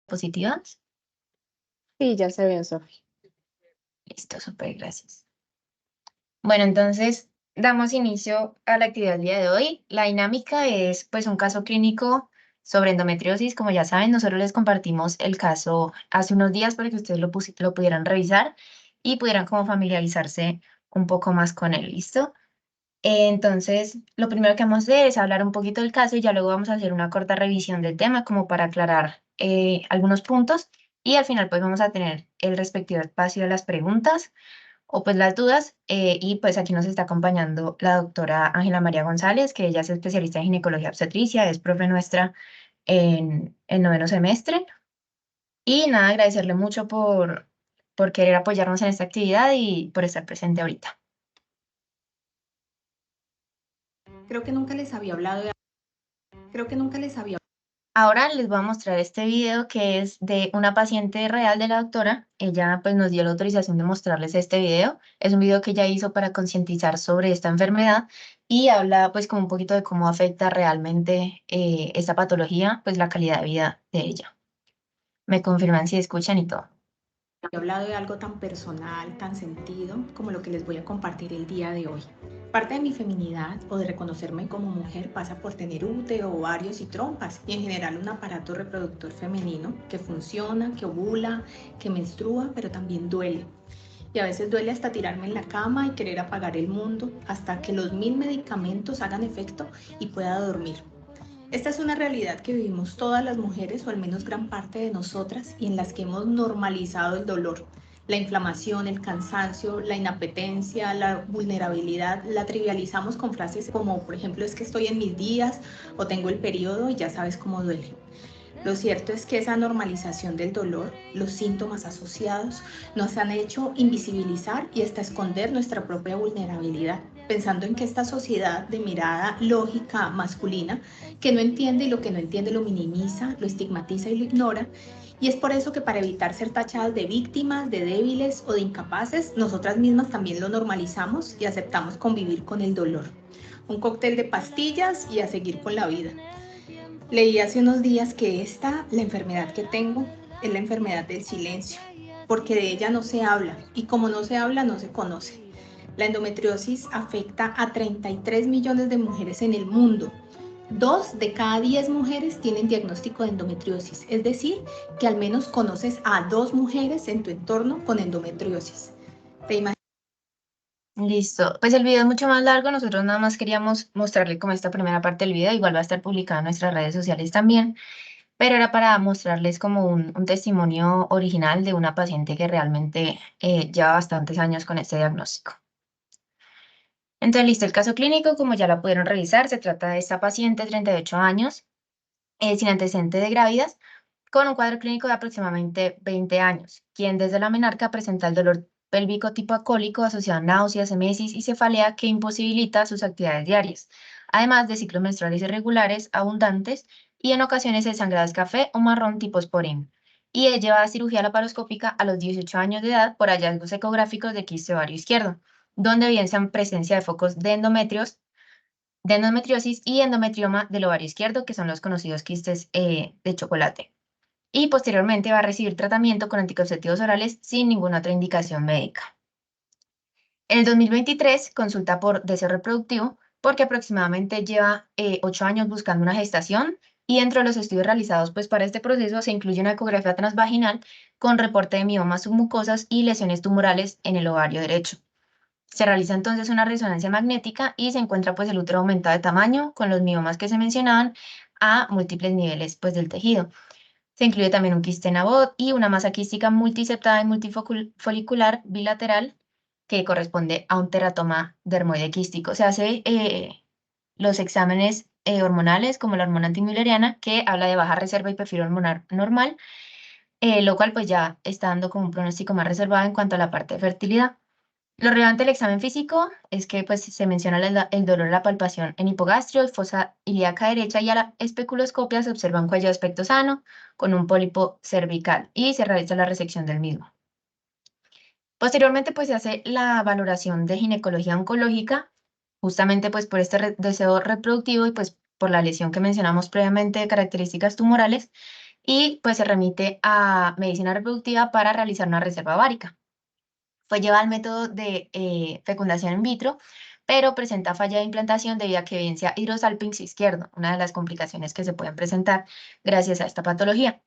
¿Positivas? Sí, ya se ven, Sofía. Listo, súper, gracias. Bueno, entonces damos inicio a la actividad del día de hoy. La dinámica es pues un caso clínico sobre endometriosis. Como ya saben, nosotros les compartimos el caso hace unos días para que ustedes lo pudieran revisar y pudieran como familiarizarse un poco más con él, ¿listo? Entonces, lo primero que vamos a hacer es hablar un poquito del caso y ya luego vamos a hacer una corta revisión del tema como para aclarar algunos puntos y al final pues vamos a tener el respectivo espacio de las preguntas o pues las dudas y pues aquí nos está acompañando la doctora Ángela María González, que ella es especialista en ginecología obstetricia, es profe nuestra en noveno semestre y nada, agradecerle mucho por querer apoyarnos en esta actividad y por estar presente ahorita. Creo que nunca les había hablado de... Creo que nunca les había... Ahora les voy a mostrar este video que es de una paciente real de la doctora. Ella pues nos dio la autorización de mostrarles este video. Es un video que ella hizo para concientizar sobre esta enfermedad y habla pues como un poquito de cómo afecta realmente esta patología, pues la calidad de vida de ella. Me confirman si escuchan y todo. hablado de algo tan personal, tan sentido, como lo que les voy a compartir el día de hoy. Parte de mi feminidad o de reconocerme como mujer pasa por tener útero, ovarios y trompas y en general un aparato reproductor femenino que funciona, que ovula, que menstrua, pero también duele. Y a veces duele hasta tirarme en la cama y querer apagar el mundo hasta que los 1000 medicamentos hagan efecto y pueda dormir. Esta es una realidad que vivimos todas las mujeres, o al menos gran parte de nosotras, y en las que hemos normalizado el dolor. La inflamación, el cansancio, la inapetencia, la vulnerabilidad, la trivializamos con frases como, por ejemplo, es que estoy en mis días o tengo el periodo y ya sabes cómo duele. Lo cierto es que esa normalización del dolor, los síntomas asociados, nos han hecho invisibilizar y hasta esconder nuestra propia vulnerabilidad, pensando en que esta sociedad de mirada lógica masculina, que no entiende y lo que no entiende lo minimiza, lo estigmatiza y lo ignora, y es por eso que para evitar ser tachadas de víctimas, de débiles o de incapaces, nosotras mismas también lo normalizamos y aceptamos convivir con el dolor. Un cóctel de pastillas y a seguir con la vida. Leí hace unos días que la enfermedad que tengo, es la enfermedad del silencio, porque de ella no se habla y como no se habla, no se conoce. La endometriosis afecta a 33 millones de mujeres en el mundo. 2 de cada 10 mujeres tienen diagnóstico de endometriosis, es decir, que al menos conoces a 2 mujeres en tu entorno con endometriosis. ¿Te imaginas? Listo, pues el video es mucho más largo, nosotros nada más queríamos mostrarle como esta primera parte del video, igual va a estar publicado en nuestras redes sociales también, pero era para mostrarles como un testimonio original de una paciente que realmente lleva bastantes años con este diagnóstico. Entonces, listo, el caso clínico, como ya la pudieron revisar, se trata de esta paciente, 38 años, sin antecedentes de gravidas, con un cuadro clínico de aproximadamente 20 años, quien desde la menarca presenta el dolor pélvico tipo acólico asociado a náuseas, emesis y cefalea que imposibilita sus actividades diarias, además de ciclos menstruales irregulares, abundantes y en ocasiones el sangrado es café o marrón tipo sporín. Y es llevada a cirugía laparoscópica a los 18 años de edad por hallazgos ecográficos de quiste ovario izquierdo, donde evidencian presencia de focos de endometriosis y endometrioma del ovario izquierdo, que son los conocidos quistes de chocolate. Y posteriormente va a recibir tratamiento con anticonceptivos orales sin ninguna otra indicación médica. En el 2023 consulta por deseo reproductivo porque aproximadamente lleva 8 años buscando una gestación y dentro de los estudios realizados pues para este proceso se incluye una ecografía transvaginal con reporte de miomas submucosas y lesiones tumorales en el ovario derecho. Se realiza entonces una resonancia magnética y se encuentra pues el útero aumentado de tamaño con los miomas que se mencionaban a múltiples niveles pues del tejido. Se incluye también un quiste en Abbott y una masa quística multiseptada y multifolicular bilateral que corresponde a un teratoma dermoide quístico. Se hace los exámenes hormonales como la hormona antimülleriana que habla de baja reserva y perfil hormonal normal, lo cual pues ya está dando como un pronóstico más reservado en cuanto a la parte de fertilidad. Lo relevante del examen físico es que pues, se menciona el dolor a la palpación en hipogastrio, fosa ilíaca derecha y a la especuloscopia se observa un cuello de aspecto sano con un pólipo cervical y se realiza la resección del mismo. Posteriormente pues se hace la valoración de ginecología oncológica justamente pues por este deseo reproductivo y pues por la lesión que mencionamos previamente de características tumorales y pues se remite a medicina reproductiva para realizar una reserva ovárica. Fue llevada al método de fecundación in vitro, pero presenta falla de implantación debido a que evidencia hidrosalpingo izquierdo, una de las complicaciones que se pueden presentar gracias a esta patología.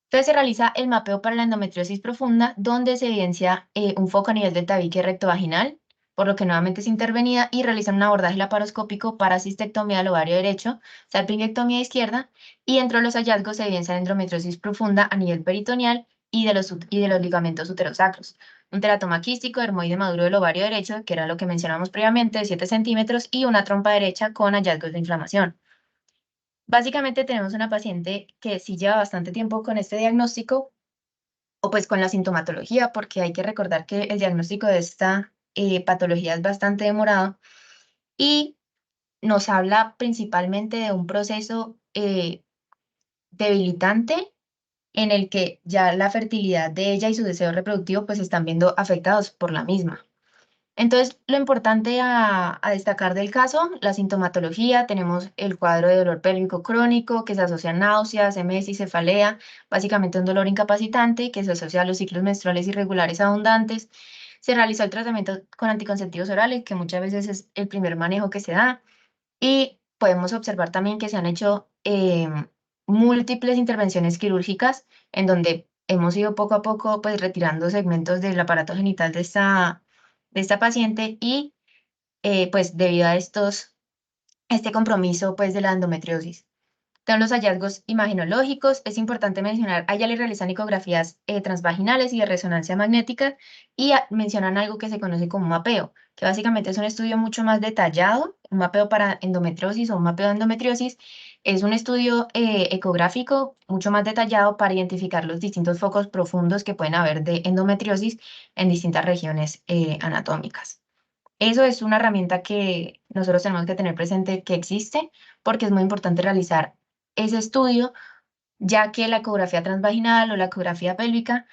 Entonces se realiza el mapeo para la endometriosis profunda, donde se evidencia un foco a nivel del tabique rectovaginal, por lo que nuevamente es intervenida y realizan un abordaje laparoscópico para cistectomía del ovario derecho, salpingectomía izquierda, y dentro de los hallazgos se evidencia endometriosis profunda a nivel peritoneal y de los ligamentos uterosacros. Un teratoma quístico hermoide maduro del ovario derecho, que era lo que mencionamos previamente, de 7 centímetros, y una trompa derecha con hallazgos de inflamación. Básicamente tenemos una paciente que sí lleva bastante tiempo con este diagnóstico o pues con la sintomatología, porque hay que recordar que el diagnóstico de esta patología es bastante demorado y nos habla principalmente de un proceso debilitante en el que ya la fertilidad de ella y su deseo reproductivo pues están viendo afectados por la misma. Entonces, lo importante a destacar del caso, la sintomatología, tenemos el cuadro de dolor pélvico crónico que se asocia a náuseas, emesis, cefalea, básicamente un dolor incapacitante que se asocia a los ciclos menstruales irregulares abundantes. Se realizó el tratamiento con anticonceptivos orales, que muchas veces es el primer manejo que se da, y podemos observar también que se han hecho múltiples intervenciones quirúrgicas en donde hemos ido poco a poco pues retirando segmentos del aparato genital de esta paciente y pues debido a este compromiso pues de la endometriosis. Son los hallazgos imaginológicos. Es importante mencionar, a ella le realizan ecografías transvaginales y de resonancia magnética y mencionan algo que se conoce como mapeo, que básicamente es un estudio mucho más detallado, un mapeo para endometriosis o un mapeo de endometriosis. Es un estudio ecográfico mucho más detallado para identificar los distintos focos profundos que pueden haber de endometriosis en distintas regiones anatómicas. Eso es una herramienta que nosotros tenemos que tener presente que existe porque es muy importante realizar ese estudio, ya que la ecografía transvaginal o la ecografía pélvica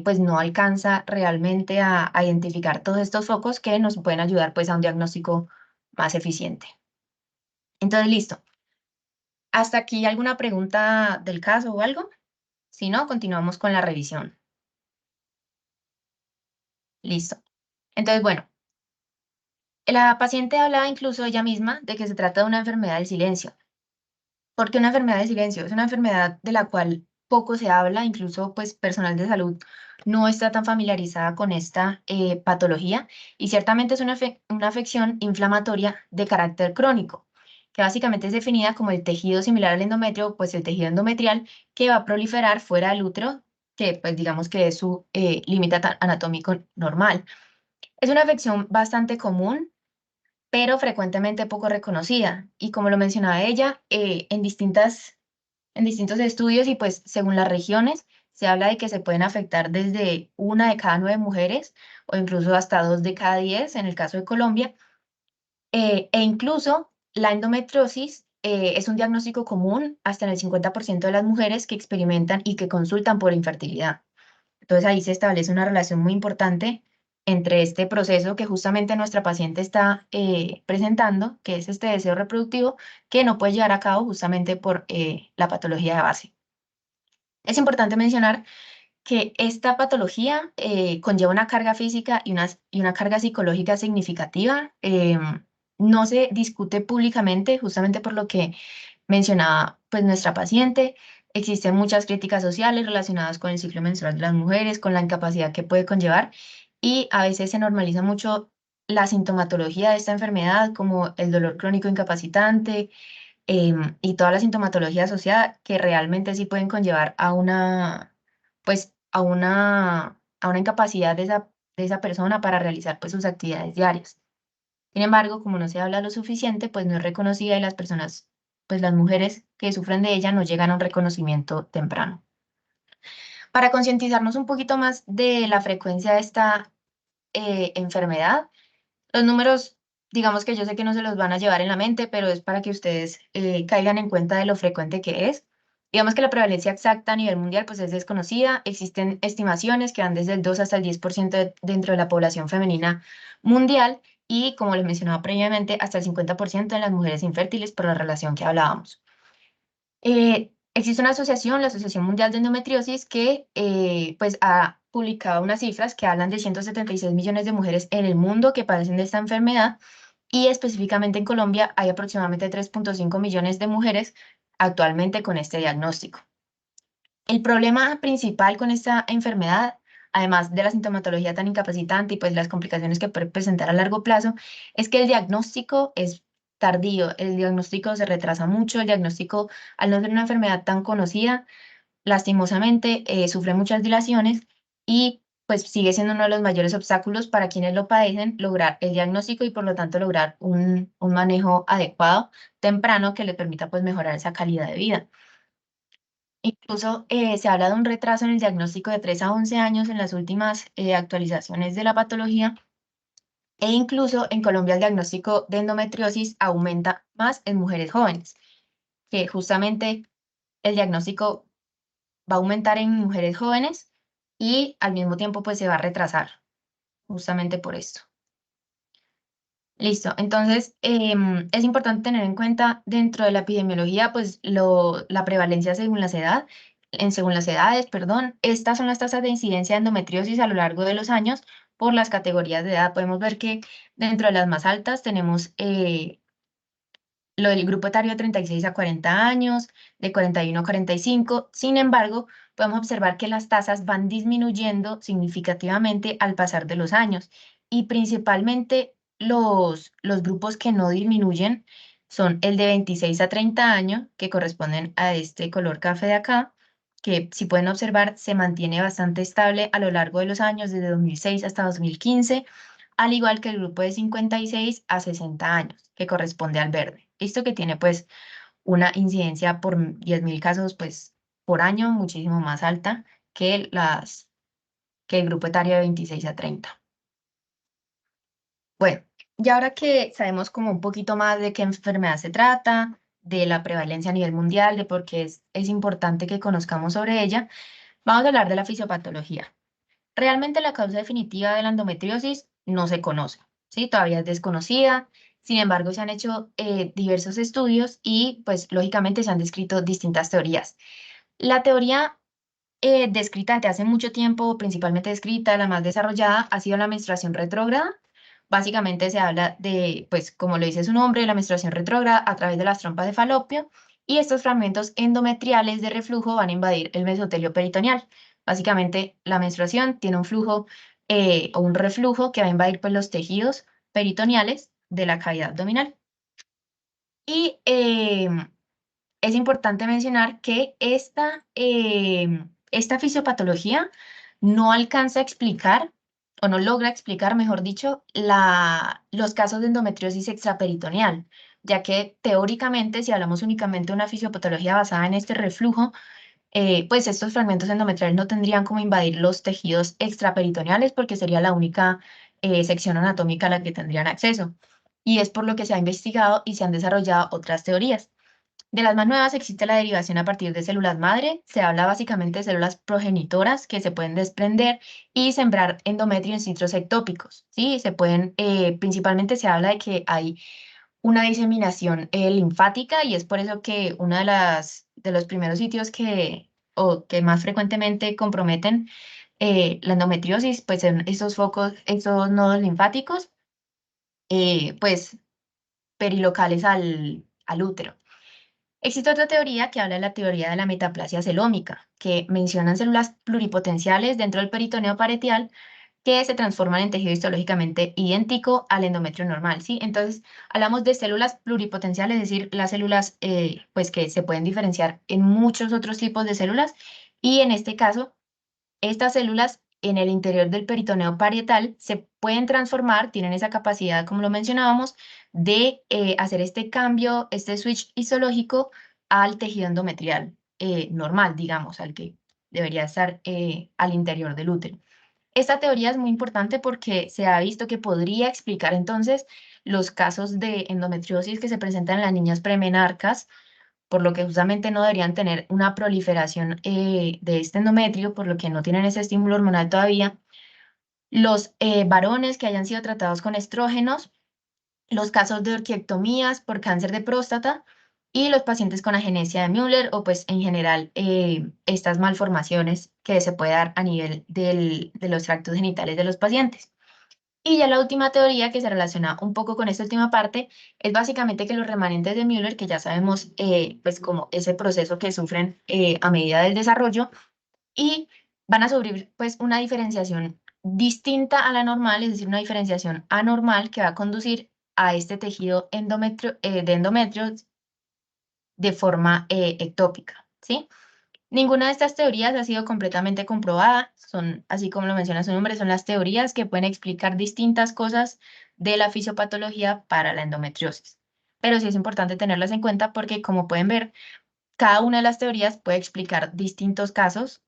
pues no alcanza realmente a identificar todos estos focos que nos pueden ayudar pues a un diagnóstico más eficiente. Entonces, listo. ¿Hasta aquí alguna pregunta del caso o algo? Si no, continuamos con la revisión. Listo. Entonces, bueno, la paciente hablaba incluso ella misma de que se trata de una enfermedad del silencio. ¿Por qué una enfermedad de silencio? Es una enfermedad de la cual poco se habla, incluso pues personal de salud no está tan familiarizada con esta patología y ciertamente es una afección inflamatoria de carácter crónico, que básicamente es definida como el tejido similar al endometrio, pues el tejido endometrial que va a proliferar fuera del útero, que pues digamos que es su límite anatómico normal. Es una afección bastante común pero frecuentemente poco reconocida. Y como lo mencionaba ella, en distintos estudios y pues según las regiones, se habla de que se pueden afectar desde 1 de cada 9 mujeres o incluso hasta 2 de cada 10 en el caso de Colombia. E incluso la endometriosis es un diagnóstico común hasta en el 50% de las mujeres que experimentan y que consultan por infertilidad. Entonces ahí se establece una relación muy importante entre este proceso que justamente nuestra paciente está presentando, que es este deseo reproductivo, que no puede llevar a cabo justamente por la patología de base. Es importante mencionar que esta patología conlleva una carga física y una carga psicológica significativa. No se discute públicamente, justamente por lo que mencionaba pues nuestra paciente. Existen muchas críticas sociales relacionadas con el ciclo menstrual de las mujeres, con la incapacidad que puede conllevar y a veces se normaliza mucho la sintomatología de esta enfermedad como el dolor crónico incapacitante y toda la sintomatología asociada que realmente sí pueden conllevar a pues a una incapacidad de esa persona para realizar pues sus actividades diarias. Sin embargo, como no se habla lo suficiente, pues no es reconocida y las personas, pues las mujeres que sufren de ella no llegan a un reconocimiento temprano. Para concientizarnos un poquito más de la frecuencia de esta enfermedad, los números, digamos que yo sé que no se los van a llevar en la mente, pero es para que ustedes caigan en cuenta de lo frecuente que es. Digamos que la prevalencia exacta a nivel mundial pues es desconocida. Existen estimaciones que van desde el 2 hasta el 10% dentro de la población femenina mundial y, como les mencionaba previamente, hasta el 50% en las mujeres infértiles por la relación que hablábamos. Existe una asociación, la Asociación Mundial de Endometriosis, que pues ha publicado unas cifras que hablan de 176 millones de mujeres en el mundo que padecen de esta enfermedad y específicamente en Colombia hay aproximadamente 3,5 millones de mujeres actualmente con este diagnóstico. El problema principal con esta enfermedad, además de la sintomatología tan incapacitante y pues las complicaciones que puede presentar a largo plazo, es que el diagnóstico es tardío, el diagnóstico se retrasa mucho, el diagnóstico, al no ser una enfermedad tan conocida, lastimosamente sufre muchas dilaciones y pues sigue siendo uno de los mayores obstáculos para quienes lo padecen lograr el diagnóstico y por lo tanto lograr un manejo adecuado, temprano, que le permita pues mejorar esa calidad de vida. Incluso se habla de un retraso en el diagnóstico de 3 a 11 años en las últimas actualizaciones de la patología e incluso en Colombia el diagnóstico de endometriosis aumenta más en mujeres jóvenes, que justamente el diagnóstico va a aumentar en mujeres jóvenes y al mismo tiempo pues se va a retrasar justamente por esto. Listo, entonces es importante tener en cuenta dentro de la epidemiología pues la prevalencia según las edades, perdón. Estas son las tasas de incidencia de endometriosis a lo largo de los años por las categorías de edad. Podemos ver que dentro de las más altas tenemos lo del grupo etario de 36 a 40 años, de 41 a 45. Sin embargo, podemos observar que las tasas van disminuyendo significativamente al pasar de los años y principalmente los grupos que no disminuyen son el de 26 a 30 años, que corresponden a este color café de acá, que si pueden observar se mantiene bastante estable a lo largo de los años, desde 2006 hasta 2015, al igual que el grupo de 56 a 60 años, que corresponde al verde. Esto que tiene pues una incidencia por 10.000 casos pues por año muchísimo más alta que el grupo etario de 26 a 30. Bueno, y ahora que sabemos como un poquito más de qué enfermedad se trata, de la prevalencia a nivel mundial, de por qué es importante que conozcamos sobre ella, vamos a hablar de la fisiopatología. Realmente la causa definitiva de la endometriosis no se conoce, ¿sí? Todavía es desconocida. Sin embargo, se han hecho diversos estudios y, pues, lógicamente se han descrito distintas teorías. La teoría descrita desde hace mucho tiempo, principalmente descrita, la más desarrollada, ha sido la menstruación retrógrada. Básicamente se habla de, pues, como lo dice su nombre, la menstruación retrógrada a través de las trompas de falopio y estos fragmentos endometriales de reflujo van a invadir el mesotelio peritoneal. Básicamente, la menstruación tiene un flujo o un reflujo que va a invadir pues, los tejidos peritoneales de la cavidad abdominal. Y es importante mencionar que esta fisiopatología no alcanza a explicar, o no logra explicar, mejor dicho, los casos de endometriosis extraperitoneal, ya que teóricamente, si hablamos únicamente de una fisiopatología basada en este reflujo, pues estos fragmentos endometriales no tendrían como invadir los tejidos extraperitoneales porque sería la única sección anatómica a la que tendrían acceso. Y es por lo que se ha investigado y se han desarrollado otras teorías. De las más nuevas existe la derivación a partir de células madre. Se habla básicamente de células progenitoras que se pueden desprender y sembrar endometrio en sitios ectópicos. ¿Sí? Se pueden, principalmente se habla de que hay una diseminación linfática y es por eso que uno de los primeros sitios que más frecuentemente comprometen la endometriosis, pues en esos focos, esos nodos linfáticos, pues perilocales al útero. Existe otra teoría que habla de la teoría de la metaplasia celómica, que mencionan células pluripotenciales dentro del peritoneo parietal que se transforman en tejido histológicamente idéntico al endometrio normal, ¿sí? Entonces, hablamos de células pluripotenciales, es decir, las células pues que se pueden diferenciar en muchos otros tipos de células y en este caso, estas células en el interior del peritoneo parietal se pueden transformar, tienen esa capacidad, como lo mencionábamos, de hacer este cambio, este switch histológico al tejido endometrial normal, digamos, al que debería estar al interior del útero. Esta teoría es muy importante porque se ha visto que podría explicar entonces los casos de endometriosis que se presentan en las niñas premenarcas, por lo que justamente no deberían tener una proliferación de este endometrio, por lo que no tienen ese estímulo hormonal todavía. Los varones que hayan sido tratados con estrógenos, los casos de orquiectomías por cáncer de próstata y los pacientes con agenesia de Müller o pues en general estas malformaciones que se puede dar a nivel de los tractos genitales de los pacientes. Y ya la última teoría que se relaciona un poco con esta última parte es básicamente que los remanentes de Müller, que ya sabemos pues como ese proceso que sufren a medida del desarrollo, y van a sufrir pues una diferenciación distinta a la normal, es decir, una diferenciación anormal que va a conducir a este tejido de endometrio de forma ectópica, ¿sí? Ninguna de estas teorías ha sido completamente comprobada, son, así como lo menciona su nombre, son las teorías que pueden explicar distintas cosas de la fisiopatología para la endometriosis. Pero sí es importante tenerlas en cuenta porque, como pueden ver, cada una de las teorías puede explicar distintos casos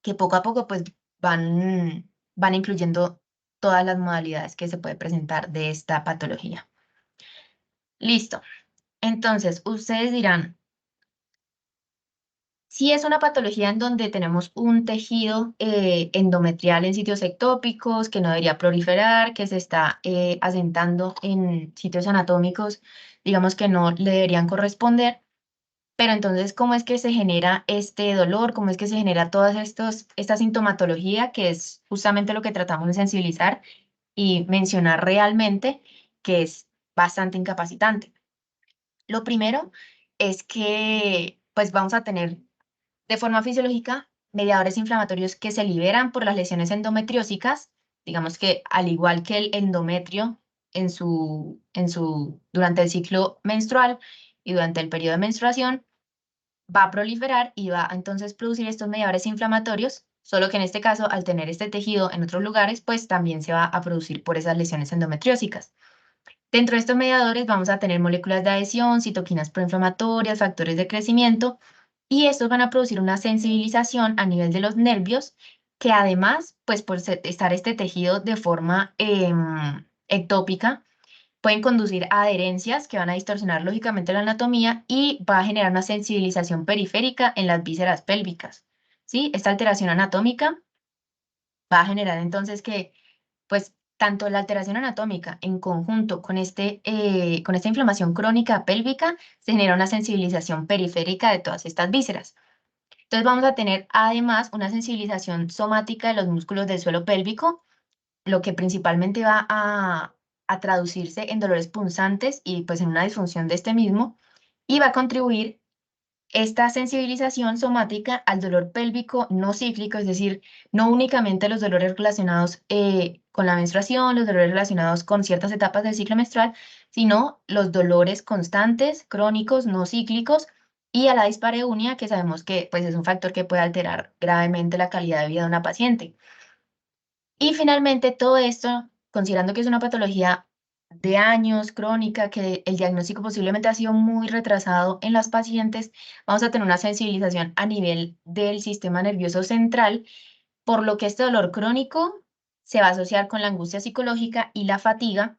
que poco a poco pues van incluyendo todas las modalidades que se puede presentar de esta patología. Listo. Entonces, ustedes dirán, si es una patología en donde tenemos un tejido endometrial en sitios ectópicos que no debería proliferar, que se está asentando en sitios anatómicos, digamos que no le deberían corresponder, pero entonces, ¿cómo es que se genera este dolor? ¿Cómo es que se genera toda esta sintomatología que es justamente lo que tratamos de sensibilizar y mencionar realmente, que es bastante incapacitante? Lo primero es que pues vamos a tener de forma fisiológica mediadores inflamatorios que se liberan por las lesiones endometriósicas, digamos que al igual que el endometrio durante el ciclo menstrual y durante el periodo de menstruación, va a proliferar y va a entonces producir estos mediadores inflamatorios, solo que en este caso, al tener este tejido en otros lugares, pues también se va a producir por esas lesiones endometriósicas. Dentro de estos mediadores vamos a tener moléculas de adhesión, citoquinas proinflamatorias, factores de crecimiento, y estos van a producir una sensibilización a nivel de los nervios, que además, pues por estar este tejido de forma ectópica, pueden conducir a adherencias que van a distorsionar lógicamente la anatomía y va a generar una sensibilización periférica en las vísceras pélvicas, ¿sí? Esta alteración anatómica va a generar entonces que, pues, tanto la alteración anatómica en conjunto con esta inflamación crónica pélvica, se genera una sensibilización periférica de todas estas vísceras. Entonces vamos a tener además una sensibilización somática de los músculos del suelo pélvico, lo que principalmente va a traducirse en dolores punzantes y pues en una disfunción de este mismo, y va a contribuir esta sensibilización somática al dolor pélvico no cíclico, es decir, no únicamente los dolores relacionados con la menstruación, los dolores relacionados con ciertas etapas del ciclo menstrual, sino los dolores constantes, crónicos, no cíclicos, y a la dispareunia, que sabemos que pues, es un factor que puede alterar gravemente la calidad de vida de una paciente. Y finalmente, todo esto, considerando que es una patología de años, crónica, que el diagnóstico posiblemente ha sido muy retrasado en las pacientes, vamos a tener una sensibilización a nivel del sistema nervioso central, por lo que este dolor crónico se va a asociar con la angustia psicológica y la fatiga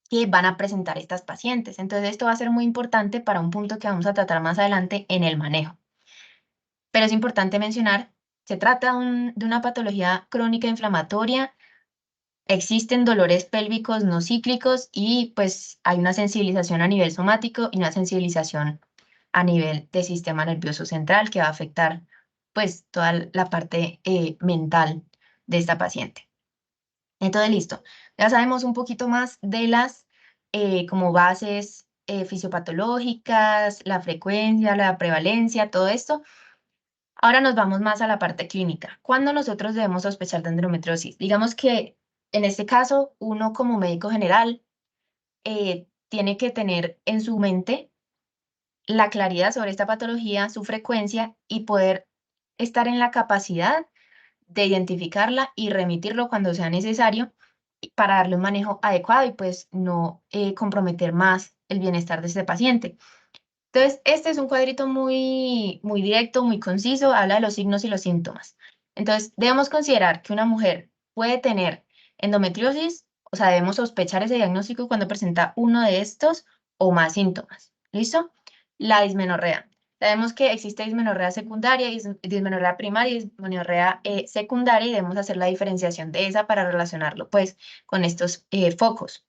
que van a presentar estas pacientes. Entonces, esto va a ser muy importante para un punto que vamos a tratar más adelante en el manejo. Pero es importante mencionar, se trata de una patología crónica inflamatoria. Existen dolores pélvicos no cíclicos y pues hay una sensibilización a nivel somático y una sensibilización a nivel del sistema nervioso central que va a afectar pues toda la parte mental de esta paciente. Entonces, listo. Ya sabemos un poquito más de las como bases fisiopatológicas, la frecuencia, la prevalencia, todo esto. Ahora nos vamos más a la parte clínica. ¿Cuándo nosotros debemos sospechar de endometriosis? Digamos que en este caso, uno como médico general tiene que tener en su mente la claridad sobre esta patología, su frecuencia y poder estar en la capacidad de identificarla y remitirlo cuando sea necesario para darle un manejo adecuado y pues no comprometer más el bienestar de este paciente. Entonces, este es un cuadrito muy directo, muy conciso, habla de los signos y los síntomas. Entonces, debemos considerar que una mujer puede tener endometriosis, o sea, debemos sospechar ese diagnóstico cuando presenta uno de estos o más síntomas. ¿Listo? La dismenorrea. Sabemos que existe dismenorrea secundaria, dismenorrea primaria y dismenorrea secundaria y debemos hacer la diferenciación de esa para relacionarlo pues con estos focos.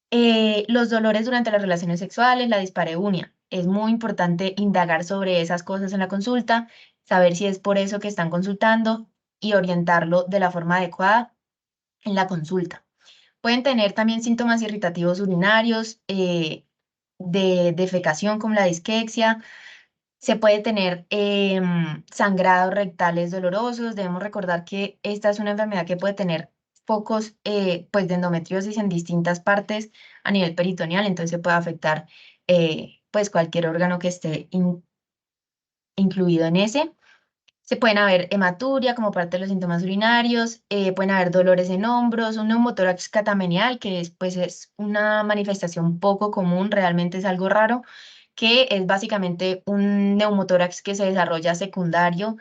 Los dolores durante las relaciones sexuales, la dispareunia. es muy importante indagar sobre esas cosas en la consulta, saber si es por eso que están consultando y orientarlo de la forma adecuada en la consulta. Pueden tener también síntomas irritativos urinarios, de defecación como la disquexia. Se puede tener sangrados rectales dolorosos. Debemos recordar que esta es una enfermedad que puede tener focos pues de endometriosis en distintas partes a nivel peritoneal, entonces puede afectar pues cualquier órgano que esté incluido en ese. Se pueden haber hematuria como parte de los síntomas urinarios, pueden haber dolores en hombros, un neumotórax catamenial, que es, pues, es una manifestación poco común, realmente es algo raro, que es básicamente un neumotórax que se desarrolla secundario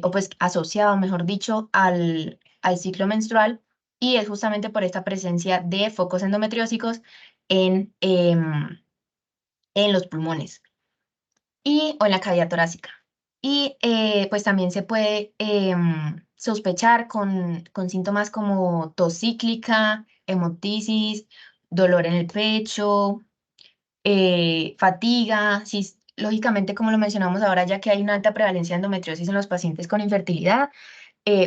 o pues asociado, mejor dicho, al ciclo menstrual y es justamente por esta presencia de focos endometriósicos en los pulmones o en la cavidad torácica. Y pues también se puede sospechar con síntomas como tos cíclica, hemotisis, dolor en el pecho, fatiga. Lógicamente, como lo mencionamos ahora, ya que hay una alta prevalencia de endometriosis en los pacientes con infertilidad,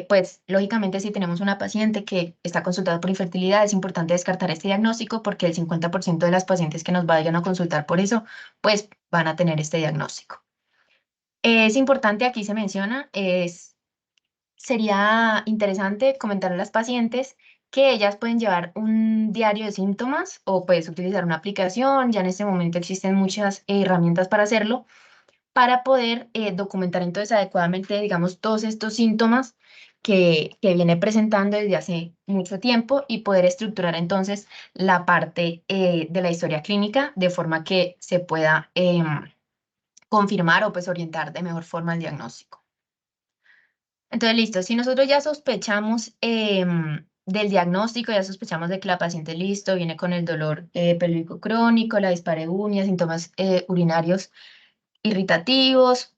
pues lógicamente si tenemos una paciente que está consultada por infertilidad, es importante descartar este diagnóstico porque el 50% de las pacientes que nos vayan a consultar por eso, pues van a tener este diagnóstico. Es importante, aquí se menciona, sería interesante comentar a las pacientes que ellas pueden llevar un diario de síntomas o puedes utilizar una aplicación, ya en este momento existen muchas herramientas para hacerlo, para poder documentar entonces adecuadamente, digamos, todos estos síntomas que viene presentando desde hace mucho tiempo y poder estructurar entonces la parte de la historia clínica de forma que se pueda confirmar o pues orientar de mejor forma el diagnóstico. Entonces, listo, si nosotros ya sospechamos del diagnóstico, ya sospechamos de que la paciente, listo, viene con el dolor pélvico crónico, la dispareunia, síntomas urinarios irritativos,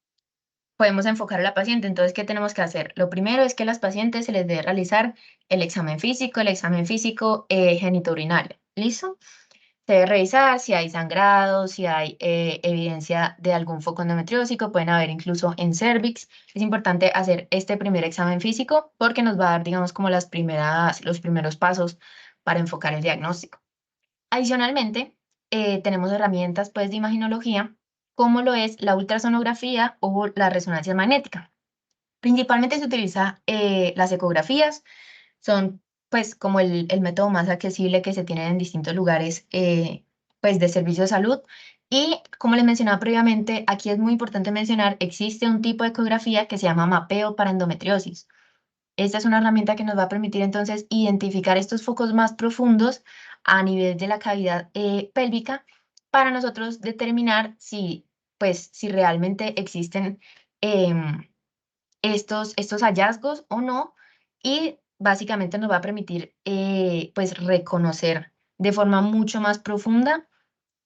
podemos enfocar a la paciente. Entonces, ¿qué tenemos que hacer? Lo primero es que a las pacientes se les debe realizar el examen físico genitourinario. ¿Listo? Se debe revisar si hay sangrado, si hay evidencia de algún foco endometriósico, pueden haber incluso en cervix. Es importante hacer este primer examen físico porque nos va a dar, digamos, como los primeros pasos para enfocar el diagnóstico. Adicionalmente, tenemos herramientas pues, de imaginología, como lo es la ultrasonografía o la resonancia magnética. Principalmente se utiliza las ecografías, son pues como el método más accesible que se tiene en distintos lugares pues de servicio de salud. Y como les mencionaba previamente, aquí es muy importante mencionar, existe un tipo de ecografía que se llama mapeo para endometriosis. Esta es una herramienta que nos va a permitir entonces identificar estos focos más profundos a nivel de la cavidad pélvica para nosotros determinar si, pues, si realmente existen em, estos hallazgos o no, y básicamente nos va a permitir pues reconocer de forma mucho más profunda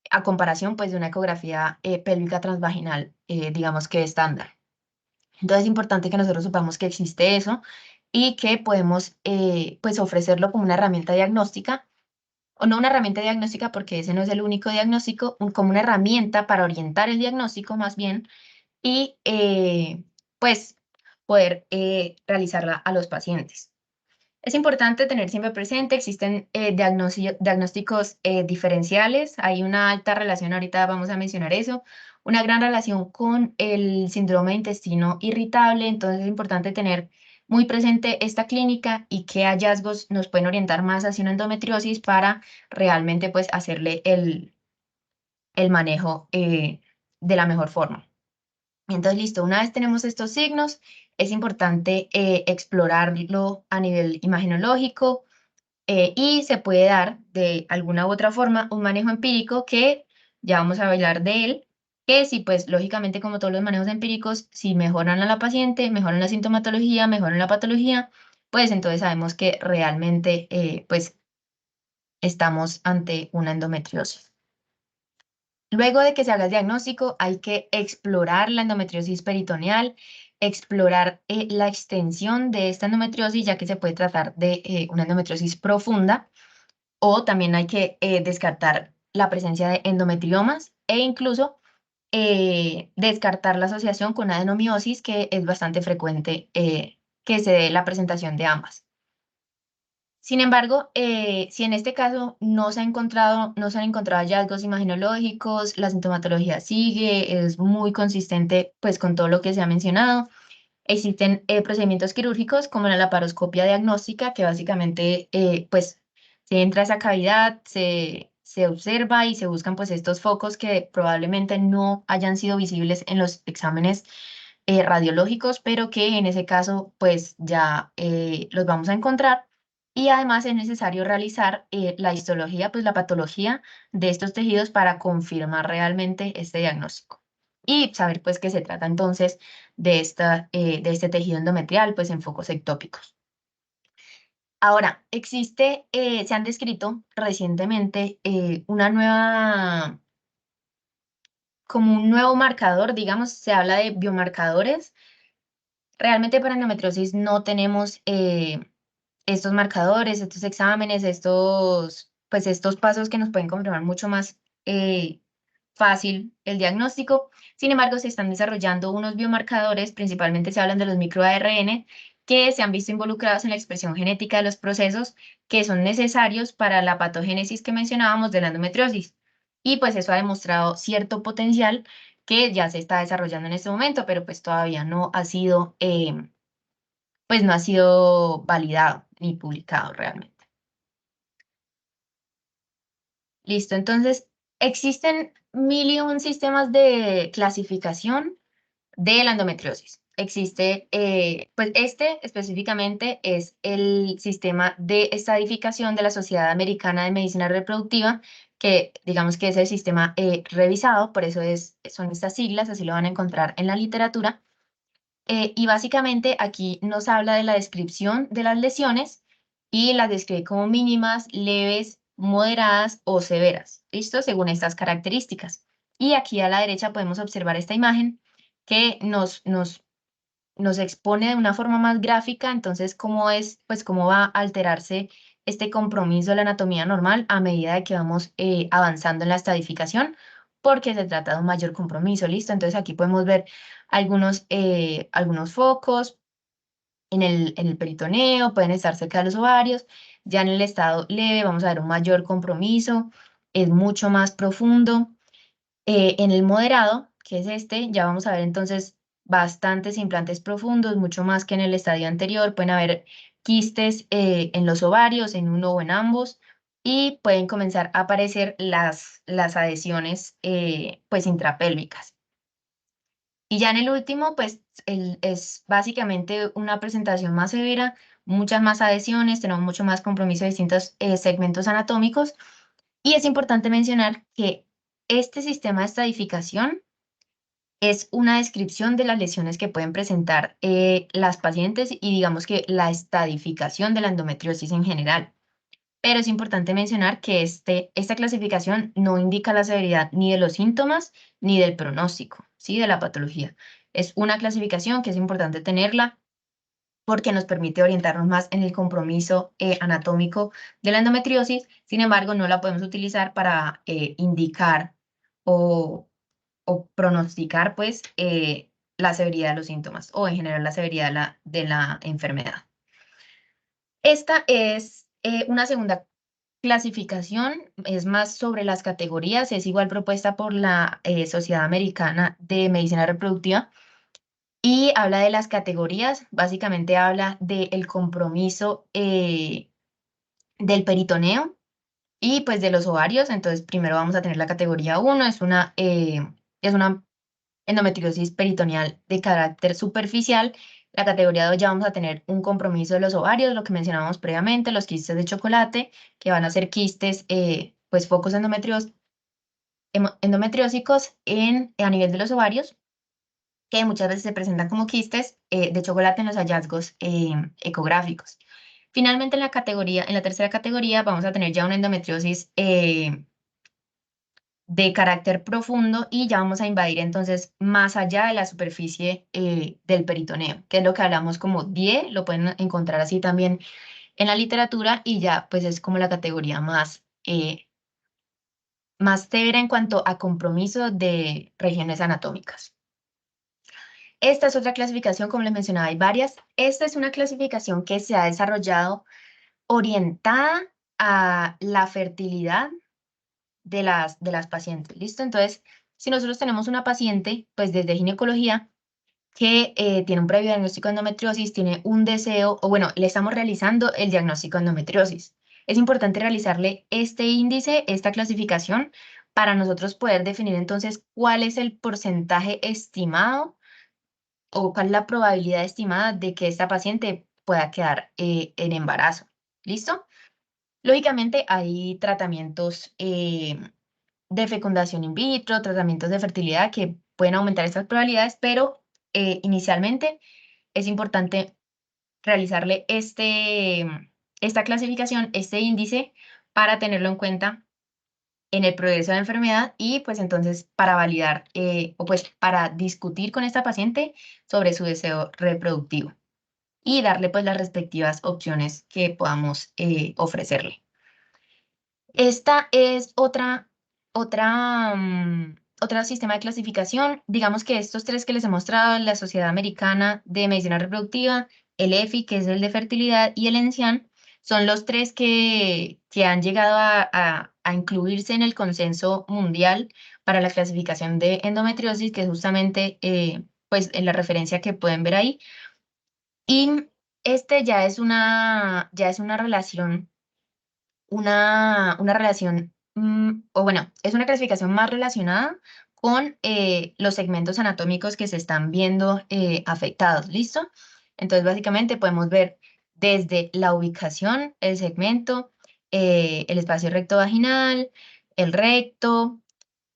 a comparación pues de una ecografía pélvica transvaginal, digamos que estándar. Entonces es importante que nosotros sepamos que existe eso y que podemos pues ofrecerlo como una herramienta diagnóstica, o no una herramienta diagnóstica porque ese no es el único diagnóstico, como una herramienta para orientar el diagnóstico más bien y pues poder realizarla a los pacientes. Es importante tener siempre presente, existen diagnósticos diferenciales, hay una alta relación, ahorita vamos a mencionar eso, una gran relación con el síndrome de intestino irritable, entonces es importante tener muy presente esta clínica y qué hallazgos nos pueden orientar más hacia una endometriosis para realmente pues hacerle el manejo de la mejor forma. Entonces, listo, una vez tenemos estos signos, es importante explorarlo a nivel imagenológico y se puede dar de alguna u otra forma un manejo empírico que ya vamos a hablar de él, que si pues lógicamente como todos los manejos empíricos, si mejoran a la paciente, mejoran la sintomatología, mejoran la patología, pues entonces sabemos que realmente pues estamos ante una endometriosis. Luego de que se haga el diagnóstico, hay que explorar la endometriosis peritoneal, explorar la extensión de esta endometriosis, ya que se puede tratar de una endometriosis profunda, o también hay que descartar la presencia de endometriomas e incluso descartar la asociación con adenomiosis, que es bastante frecuente que se dé la presentación de ambas. Sin embargo, si en este caso no se han encontrado hallazgos imagenológicos, la sintomatología sigue, es muy consistente pues con todo lo que se ha mencionado. Existen procedimientos quirúrgicos como la laparoscopia diagnóstica, que básicamente pues se entra a esa cavidad, se observa y se buscan pues estos focos que probablemente no hayan sido visibles en los exámenes radiológicos, pero que en ese caso pues ya los vamos a encontrar. Y además es necesario realizar la histología, pues la patología de estos tejidos para confirmar realmente este diagnóstico y saber pues que se trata entonces de este tejido endometrial pues en focos ectópicos. Ahora, se han descrito recientemente como un nuevo marcador, digamos, se habla de biomarcadores. Realmente para endometriosis no tenemos estos marcadores, estos exámenes, pues estos pasos que nos pueden confirmar mucho más fácil el diagnóstico. Sin embargo, se están desarrollando unos biomarcadores, principalmente se hablan de los microARN, que se han visto involucrados en la expresión genética de los procesos que son necesarios para la patogénesis que mencionábamos de la endometriosis. Y pues eso ha demostrado cierto potencial que ya se está desarrollando en este momento, pero pues todavía no ha sido validado ni publicado realmente. Listo, entonces existen 1001 sistemas de clasificación de la endometriosis. Existe, pues este específicamente es el sistema de estadificación de la Sociedad Americana de Medicina Reproductiva, que digamos que es el sistema revisado, por eso son estas siglas, así lo van a encontrar en la literatura. Y básicamente aquí nos habla de la descripción de las lesiones y las describe como mínimas, leves, moderadas o severas, ¿listo? Según estas características. Y aquí a la derecha podemos observar esta imagen que nos expone de una forma más gráfica, entonces, pues, cómo va a alterarse este compromiso de la anatomía normal a medida de que vamos avanzando en la estadificación, porque se trata de un mayor compromiso, ¿listo? Entonces, aquí podemos ver algunos focos en el peritoneo, pueden estar cerca de los ovarios, ya en el estado leve vamos a ver un mayor compromiso, es mucho más profundo. En el moderado, que es este, ya vamos a ver entonces bastantes implantes profundos, mucho más que en el estadio anterior. Pueden haber quistes en los ovarios, en uno o en ambos, y pueden comenzar a aparecer las adhesiones pues intrapélvicas. Y ya en el último, pues es básicamente una presentación más severa, muchas más adhesiones, tenemos mucho más compromiso de distintos segmentos anatómicos. Y es importante mencionar que este sistema de estadificación es una descripción de las lesiones que pueden presentar las pacientes y digamos que la estadificación de la endometriosis en general. Pero es importante mencionar que esta clasificación no indica la severidad ni de los síntomas ni del pronóstico, ¿sí? De la patología. Es una clasificación que es importante tenerla porque nos permite orientarnos más en el compromiso anatómico de la endometriosis. Sin embargo, no la podemos utilizar para indicar o, o pronosticar, pues, la severidad de los síntomas o en general la severidad de la enfermedad. Esta es una segunda clasificación, es más sobre las categorías, es igual propuesta por la Sociedad Americana de Medicina Reproductiva y habla de las categorías, básicamente habla del compromiso del peritoneo y pues de los ovarios. Entonces primero vamos a tener la categoría 1, es una endometriosis peritoneal de carácter superficial. La categoría 2 ya vamos a tener un compromiso de los ovarios, lo que mencionábamos previamente, los quistes de chocolate, que van a ser quistes, pues focos endometriósicos a nivel de los ovarios, que muchas veces se presentan como quistes de chocolate en los hallazgos ecográficos. Finalmente, en la tercera categoría, vamos a tener ya una endometriosis de carácter profundo y ya vamos a invadir entonces más allá de la superficie del peritoneo, que es lo que hablamos como DIE, lo pueden encontrar así también en la literatura y ya pues es como la categoría más más severa en cuanto a compromiso de regiones anatómicas. Esta es otra clasificación, como les mencionaba, hay varias. Esta es una clasificación que se ha desarrollado orientada a la fertilidad de las pacientes, ¿listo? Entonces, si nosotros tenemos una paciente, pues desde ginecología, que tiene un previo diagnóstico de endometriosis, tiene un deseo, o bueno, le estamos realizando el diagnóstico de endometriosis. Es importante realizarle este índice, esta clasificación, para nosotros poder definir entonces cuál es el porcentaje estimado o cuál es la probabilidad estimada de que esta paciente pueda quedar en embarazo. ¿Listo? Lógicamente hay tratamientos de fecundación in vitro, tratamientos de fertilidad que pueden aumentar estas probabilidades, pero inicialmente es importante realizarle esta clasificación, este índice, para tenerlo en cuenta en el progreso de la enfermedad y pues entonces para validar o pues para discutir con esta paciente sobre su deseo reproductivo y darle pues las respectivas opciones que podamos ofrecerle. Esta es otro sistema de clasificación. Digamos que estos tres que les he mostrado, la Sociedad Americana de Medicina Reproductiva, el EFI, que es el de fertilidad, y el ENSIAN, son los tres que han llegado a incluirse en el consenso mundial para la clasificación de endometriosis, que es justamente pues, en la referencia que pueden ver ahí. Y este ya es una relación o bueno, es una clasificación más relacionada con los segmentos anatómicos que se están viendo afectados, ¿listo? Entonces, básicamente podemos ver desde la ubicación, el segmento, el espacio recto vaginal, el recto,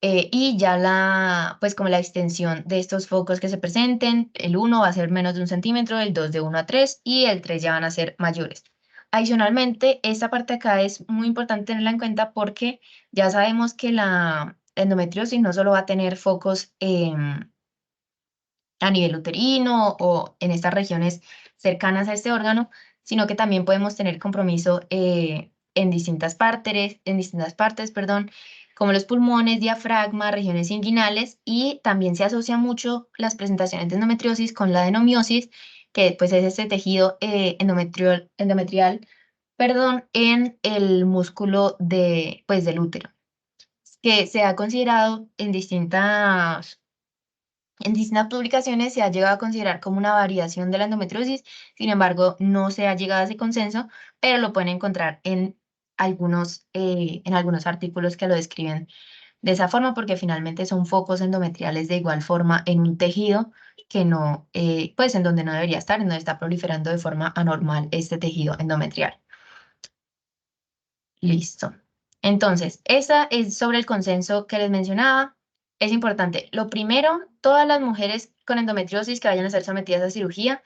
y ya pues como la extensión de estos focos que se presenten, el 1 va a ser menos de 1 centímetro, el 2 de 1 a 3 y el 3 ya van a ser mayores. Adicionalmente, esta parte acá es muy importante tenerla en cuenta porque ya sabemos que la endometriosis no solo va a tener focos a nivel uterino o en estas regiones cercanas a este órgano, sino que también podemos tener compromiso en distintas partes, perdón, como los pulmones, diafragma, regiones inguinales, y también se asocia mucho las presentaciones de endometriosis con la adenomiosis, que pues es este tejido endometrial, perdón, en el músculo pues, del útero, que se ha considerado en distintas publicaciones se ha llegado a considerar como una variación de la endometriosis, sin embargo, no se ha llegado a ese consenso, pero lo pueden encontrar en algunos artículos que lo describen de esa forma, porque finalmente son focos endometriales de igual forma en un tejido que no, pues en donde no debería estar, en donde está proliferando de forma anormal este tejido endometrial. Listo. Entonces, esa es sobre el consenso que les mencionaba. Es importante. Lo primero, todas las mujeres con endometriosis que vayan a ser sometidas a cirugía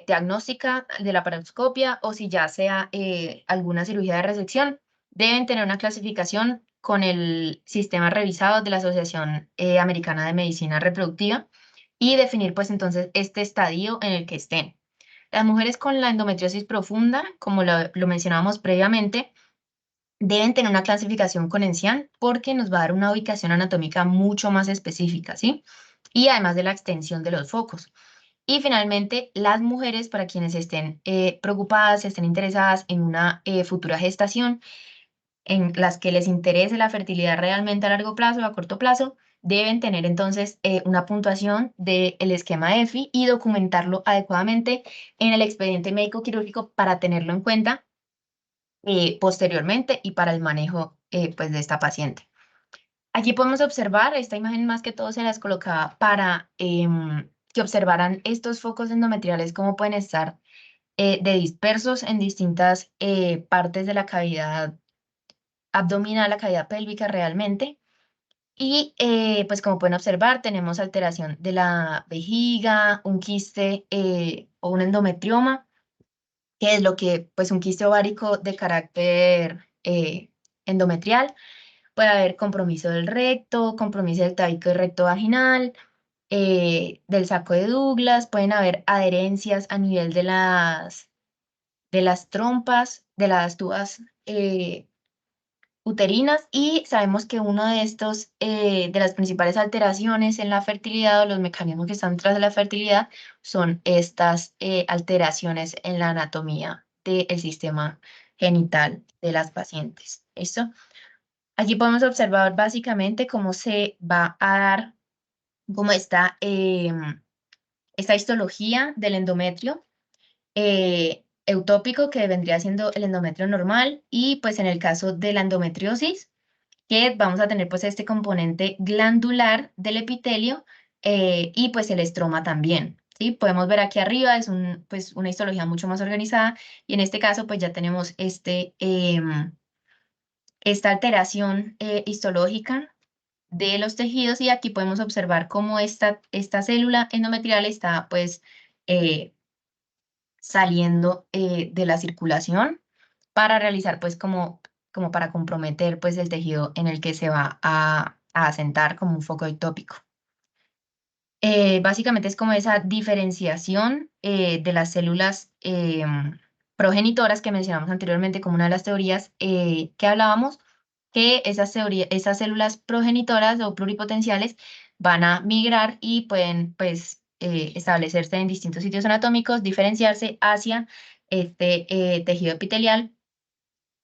diagnóstica de la paroscopia o si ya sea alguna cirugía de resección, deben tener una clasificación con el sistema revisado de la Asociación Americana de Medicina Reproductiva y definir pues entonces este estadio en el que estén. Las mujeres con la endometriosis profunda, como lo mencionábamos previamente, deben tener una clasificación con ENSIAN porque nos va a dar una ubicación anatómica mucho más específica, ¿sí? Y además de la extensión de los focos. Y finalmente, las mujeres, para quienes estén preocupadas, estén interesadas en una futura gestación, en las que les interese la fertilidad realmente a largo plazo o a corto plazo, deben tener entonces una puntuación del esquema EFI y documentarlo adecuadamente en el expediente médico quirúrgico para tenerlo en cuenta posteriormente y para el manejo pues, de esta paciente. Aquí podemos observar, esta imagen más que todo se las colocaba para que observaran estos focos endometriales cómo pueden estar de dispersos en distintas partes de la cavidad abdominal, la cavidad pélvica realmente. Y pues como pueden observar, tenemos alteración de la vejiga, un quiste o un endometrioma, que es lo que, pues un quiste ovárico de carácter endometrial. Puede haber compromiso del recto, compromiso del tabique recto vaginal, del saco de Douglas, pueden haber adherencias a nivel de las trompas, de las tubas uterinas, y sabemos que uno de estos, de las principales alteraciones en la fertilidad o los mecanismos que están detrás de la fertilidad son estas alteraciones en la anatomía del sistema genital de las pacientes. ¿Listo? Aquí podemos observar básicamente cómo se va a dar, cómo está esta histología del endometrio eutópico, que vendría siendo el endometrio normal, y pues en el caso de la endometriosis, que vamos a tener pues este componente glandular del epitelio y pues el estroma también. ¿Sí? Podemos ver aquí arriba, es pues una histología mucho más organizada, y en este caso pues ya tenemos esta alteración histológica de los tejidos, y aquí podemos observar cómo esta célula endometrial está pues eh, saliendo de la circulación para realizar pues como para comprometer pues el tejido en el que se va a asentar como un foco ectópico. Básicamente es como esa diferenciación de las células progenitoras que mencionamos anteriormente como una de las teorías que hablábamos, que esas células progenitoras o pluripotenciales van a migrar y pueden pues establecerse en distintos sitios anatómicos, diferenciarse hacia este tejido epitelial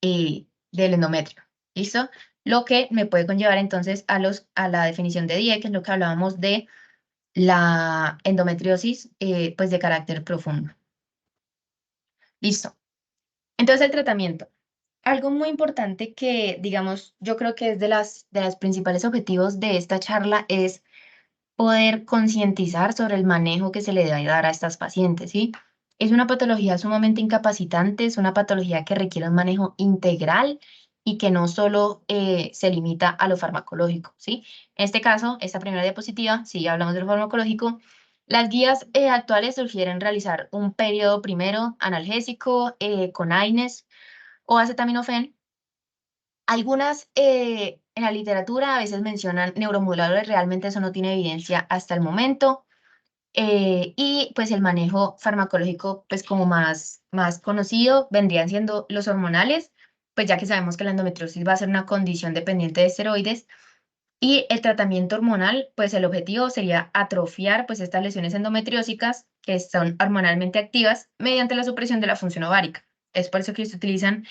del endometrio. ¿Listo? Lo que me puede conllevar entonces a la definición de DIE, que es lo que hablábamos de la endometriosis pues de carácter profundo. Listo. Entonces el tratamiento. Algo muy importante que, digamos, yo creo que es de las principales objetivos de esta charla es poder concientizar sobre el manejo que se le debe dar a estas pacientes, ¿sí? Es una patología sumamente incapacitante, es una patología que requiere un manejo integral y que no solo se limita a lo farmacológico, ¿sí? En este caso, esta primera diapositiva, si hablamos de lo farmacológico, las guías actuales sugieren realizar un periodo primero analgésico con AINES o acetaminofén. Algunas en la literatura a veces mencionan neuromoduladores, realmente eso no tiene evidencia hasta el momento. Y pues el manejo farmacológico, pues como más conocido, vendrían siendo los hormonales, pues ya que sabemos que la endometriosis va a ser una condición dependiente de esteroides. Y el tratamiento hormonal, pues el objetivo sería atrofiar pues estas lesiones endometriósicas que son hormonalmente activas mediante la supresión de la función ovárica. Es por eso que se utilizan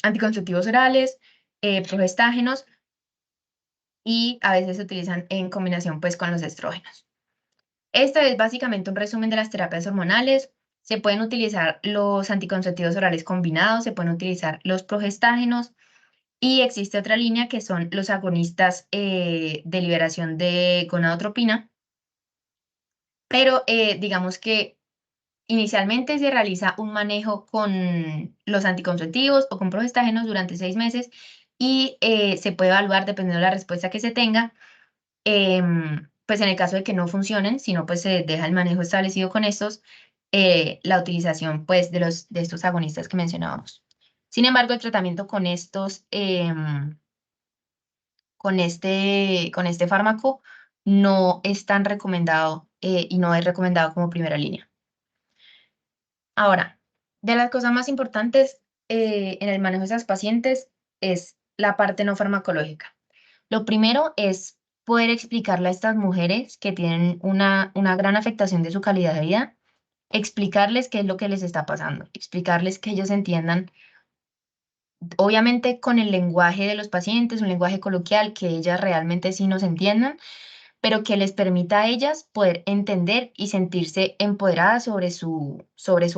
anticonceptivos orales, progestágenos, y a veces se utilizan en combinación pues con los estrógenos. Este es básicamente un resumen de las terapias hormonales. Se pueden utilizar los anticonceptivos orales combinados, se pueden utilizar los progestágenos, y existe otra línea que son los agonistas de liberación de gonadotropina, pero digamos que inicialmente se realiza un manejo con los anticonceptivos o con progestágenos durante 6 meses, y se puede evaluar dependiendo de la respuesta que se tenga. Pues en el caso de que no funcionen, si no, pues se deja el manejo establecido con estos, la utilización pues de estos agonistas que mencionábamos. Sin embargo, el tratamiento con con este fármaco no es tan recomendado y no es recomendado como primera línea. Ahora, de las cosas más importantes en el manejo de esas pacientes es la parte no farmacológica. Lo primero es poder explicarle a estas mujeres que tienen una gran afectación de su calidad de vida, explicarles qué es lo que les está pasando, explicarles que ellos entiendan, obviamente con el lenguaje de los pacientes, un lenguaje coloquial, que ellas realmente sí nos entiendan, pero que les permita a ellas poder entender y sentirse empoderadas sobre su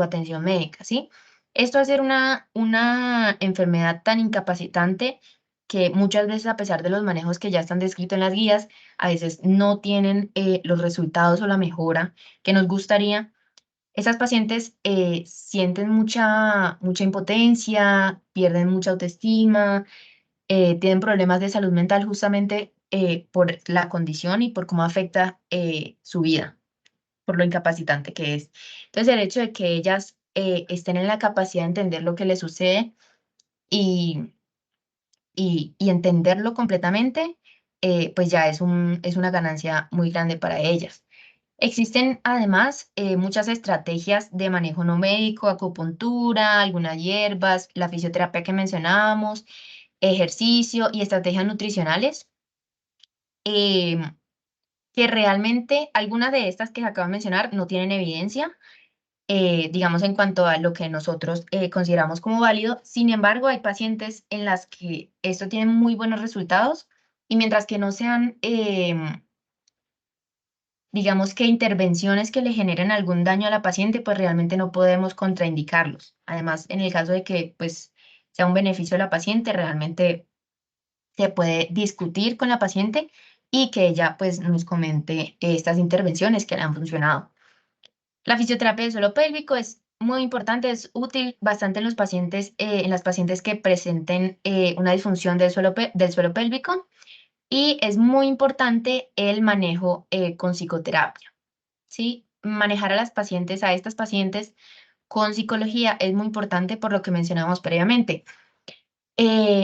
atención médica, ¿sí? Esto hace una enfermedad tan incapacitante que muchas veces, a pesar de los manejos que ya están descritos en las guías, a veces no tienen los resultados o la mejora que nos gustaría. Esas pacientes sienten mucha impotencia, pierden mucha autoestima, tienen problemas de salud mental justamente por la condición y por cómo afecta su vida, por lo incapacitante que es. Entonces, el hecho de que ellas estén en la capacidad de entender lo que les sucede y, y entenderlo completamente, pues ya es una ganancia muy grande para ellas. Existen además muchas estrategias de manejo no médico, acupuntura, algunas hierbas, la fisioterapia que mencionábamos, ejercicio y estrategias nutricionales, em, que realmente algunas de estas que acabo de mencionar no tienen evidencia, digamos, en cuanto a lo que nosotros consideramos como válido. Sin embargo, hay pacientes en las que esto tiene muy buenos resultados y mientras que no sean, digamos que intervenciones que le generen algún daño a la paciente, pues realmente no podemos contraindicarlos. Además, en el caso de que pues sea un beneficio a la paciente, realmente se puede discutir con la paciente y que ella pues nos comente estas intervenciones que le han funcionado. La fisioterapia del suelo pélvico es muy importante, es útil bastante en los pacientes, en las pacientes que presenten una disfunción del suelo pélvico y es muy importante el manejo con psicoterapia, ¿sí? Manejar a las pacientes, a estas pacientes con psicología es muy importante por lo que mencionamos previamente.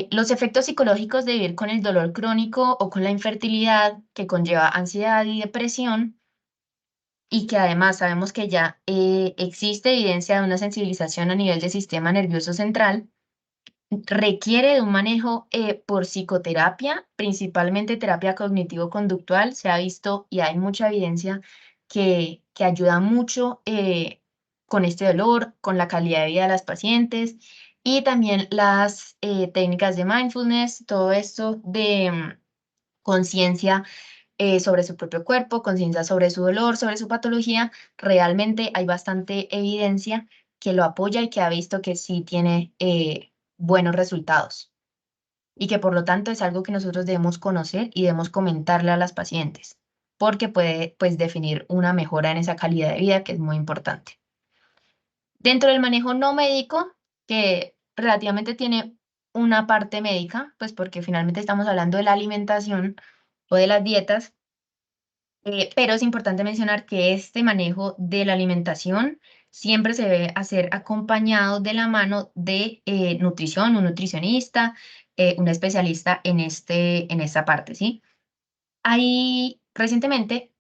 Los efectos psicológicos de vivir con el dolor crónico o con la infertilidad que conlleva ansiedad y depresión y que además sabemos que ya existe evidencia de una sensibilización a nivel del sistema nervioso central, requiere de un manejo por psicoterapia, principalmente terapia cognitivo-conductual. Se ha visto y hay mucha evidencia que ayuda mucho con este dolor, con la calidad de vida de las pacientes y también las técnicas de mindfulness, todo esto de conciencia sobre su propio cuerpo, conciencia sobre su dolor, sobre su patología. Realmente hay bastante evidencia que lo apoya y que ha visto que sí tiene buenos resultados y que por lo tanto es algo que nosotros debemos conocer y debemos comentarle a las pacientes porque puede pues definir una mejora en esa calidad de vida que es muy importante. Dentro del manejo no médico, que relativamente tiene una parte médica, pues porque finalmente estamos hablando de la alimentación o de las dietas, pero es importante mencionar que este manejo de la alimentación siempre se debe hacer acompañado de la mano de nutrición, un nutricionista, un especialista en esta parte, ¿sí? Hay recientemente,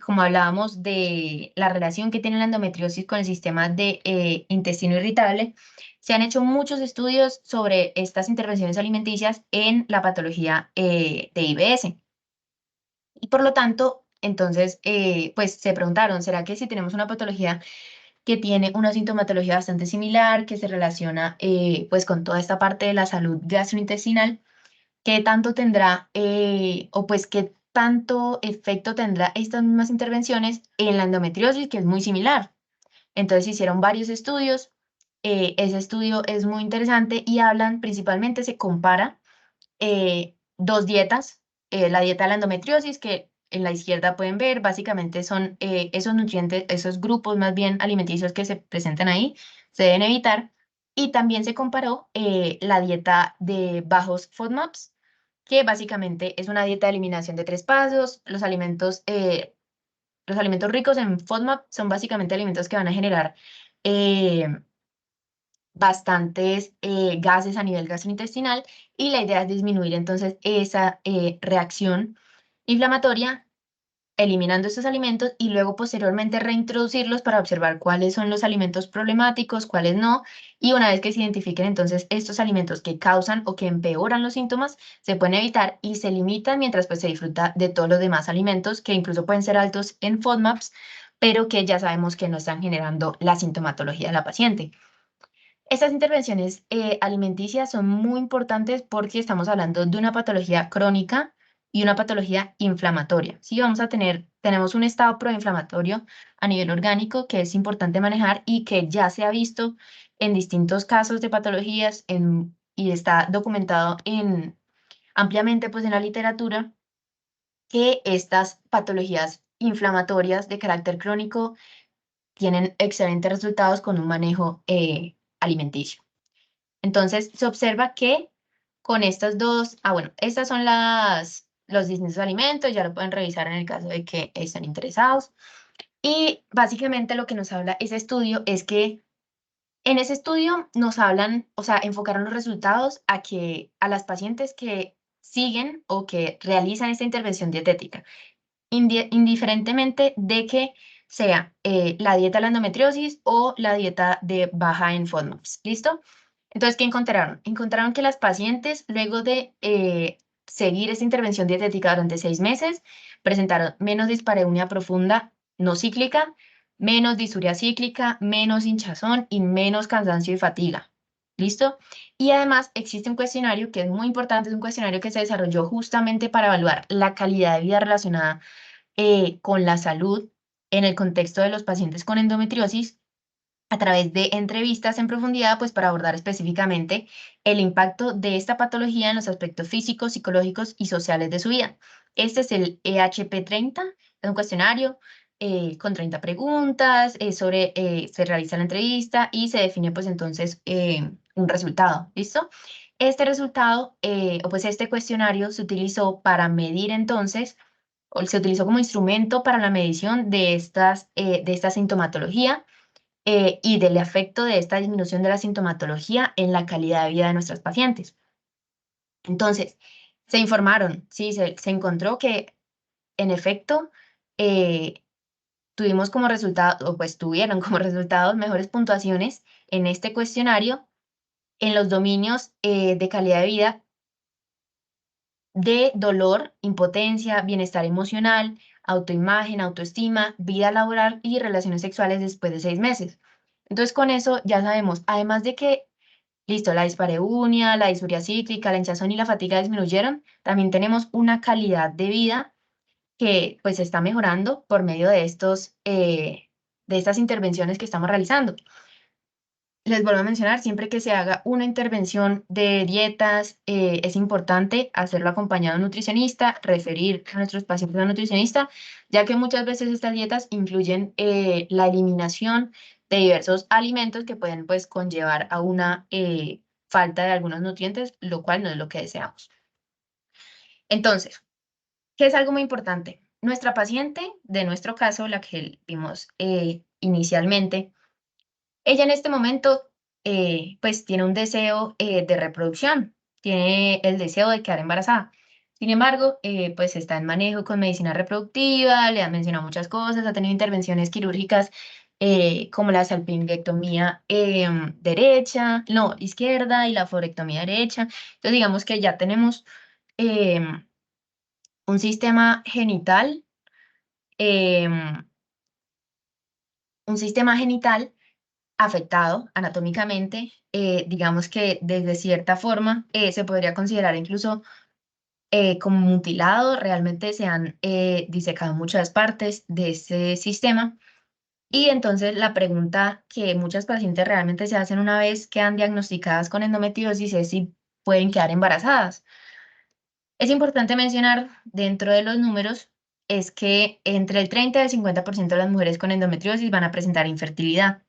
como hablábamos de la relación que tiene la endometriosis con el sistema de intestino irritable, se han hecho muchos estudios sobre estas intervenciones alimenticias en la patología de IBS. Y por lo tanto, entonces, pues se preguntaron, ¿será que si tenemos una patología que tiene una sintomatología bastante similar, que se relaciona pues con toda esta parte de la salud gastrointestinal, qué tanto tendrá o pues qué tanto efecto tendrá estas mismas intervenciones en la endometriosis, que es muy similar? Entonces hicieron varios estudios, ese estudio es muy interesante y hablan, principalmente se compara dos dietas, la dieta de la endometriosis, que en la izquierda pueden ver, básicamente son esos nutrientes, esos grupos más bien alimenticios que se presentan ahí, se deben evitar. Y también se comparó la dieta de bajos FODMAPs, que básicamente es una dieta de eliminación de 3 pasos. Los alimentos ricos en FODMAP son básicamente alimentos que van a generar eh, bastantes gases a nivel gastrointestinal y la idea es disminuir entonces esa reacción inflamatoria eliminando estos alimentos y luego posteriormente reintroducirlos para observar cuáles son los alimentos problemáticos, cuáles no, y una vez que se identifiquen entonces estos alimentos que causan o que empeoran los síntomas, se pueden evitar y se limitan mientras pues se disfruta de todos los demás alimentos que incluso pueden ser altos en FODMAPs, pero que ya sabemos que no están generando la sintomatología de la paciente. Estas intervenciones alimenticias son muy importantes porque estamos hablando de una patología crónica y una patología inflamatoria. Sí, tenemos un estado proinflamatorio a nivel orgánico que es importante manejar y que ya se ha visto en distintos casos de patologías y está documentado ampliamente pues, en la literatura que estas patologías inflamatorias de carácter crónico tienen excelentes resultados con un manejo alimenticio. Entonces, se observa que con estas dos, bueno, estas son los distintos alimentos, ya lo pueden revisar en el caso de que estén interesados. Y básicamente lo que nos habla ese estudio es que en ese estudio nos hablan, o sea, enfocaron los resultados a las pacientes que siguen o que realizan esta intervención dietética indiferentemente de que sea la dieta de la endometriosis o la dieta de baja en FODMAPs. ¿Listo? Entonces, ¿qué encontraron? Encontraron que las pacientes, luego de seguir esta intervención dietética durante 6 meses, presentaron menos dispareunia profunda no cíclica, menos disuria cíclica, menos hinchazón y menos cansancio y fatiga. ¿Listo? Y además existe un cuestionario que es muy importante, es un cuestionario que se desarrolló justamente para evaluar la calidad de vida relacionada con la salud en el contexto de los pacientes con endometriosis a través de entrevistas en profundidad, pues para abordar específicamente el impacto de esta patología en los aspectos físicos, psicológicos y sociales de su vida. Este es el EHP30, es un cuestionario con 30 preguntas, se realiza la entrevista y se define pues entonces un resultado, ¿listo? Este resultado, o pues este cuestionario se utilizó para medir entonces, o se utilizó como instrumento para la medición de esta sintomatología y del efecto de esta disminución de la sintomatología en la calidad de vida de nuestras pacientes. Entonces, se informaron, sí, se encontró que en efecto tuvimos como resultado, o pues tuvieron como resultados mejores puntuaciones en este cuestionario en los dominios de calidad de vida de dolor, impotencia, bienestar emocional, autoimagen, autoestima, vida laboral y relaciones sexuales después de 6 meses. Entonces, con eso ya sabemos, además de que, listo, la dispareunia, la disuria cíclica, la hinchazón y la fatiga disminuyeron, también tenemos una calidad de vida que pues está mejorando por medio de estas intervenciones que estamos realizando. Les vuelvo a mencionar, siempre que se haga una intervención de dietas, es importante hacerlo acompañado de un nutricionista, referir a nuestros pacientes a un nutricionista, ya que muchas veces estas dietas incluyen la eliminación de diversos alimentos que pueden pues conllevar a una falta de algunos nutrientes, lo cual no es lo que deseamos. Entonces, ¿qué es algo muy importante? Nuestra paciente, de nuestro caso, la que vimos inicialmente, ella en este momento, pues tiene un deseo de reproducción, tiene el deseo de quedar embarazada. Sin embargo, pues está en manejo con medicina reproductiva, le han mencionado muchas cosas, ha tenido intervenciones quirúrgicas como la salpingectomía derecha, no, izquierda y la forectomía derecha. Entonces, digamos que ya tenemos em, un sistema genital, em, un sistema genital afectado anatómicamente, digamos que desde cierta forma se podría considerar incluso como mutilado, realmente se han disecado muchas partes de ese sistema y entonces la pregunta que muchas pacientes realmente se hacen una vez quedan diagnosticadas con endometriosis es si pueden quedar embarazadas. Es importante mencionar dentro de los números es que entre el 30 y el 50% de las mujeres con endometriosis van a presentar infertilidad.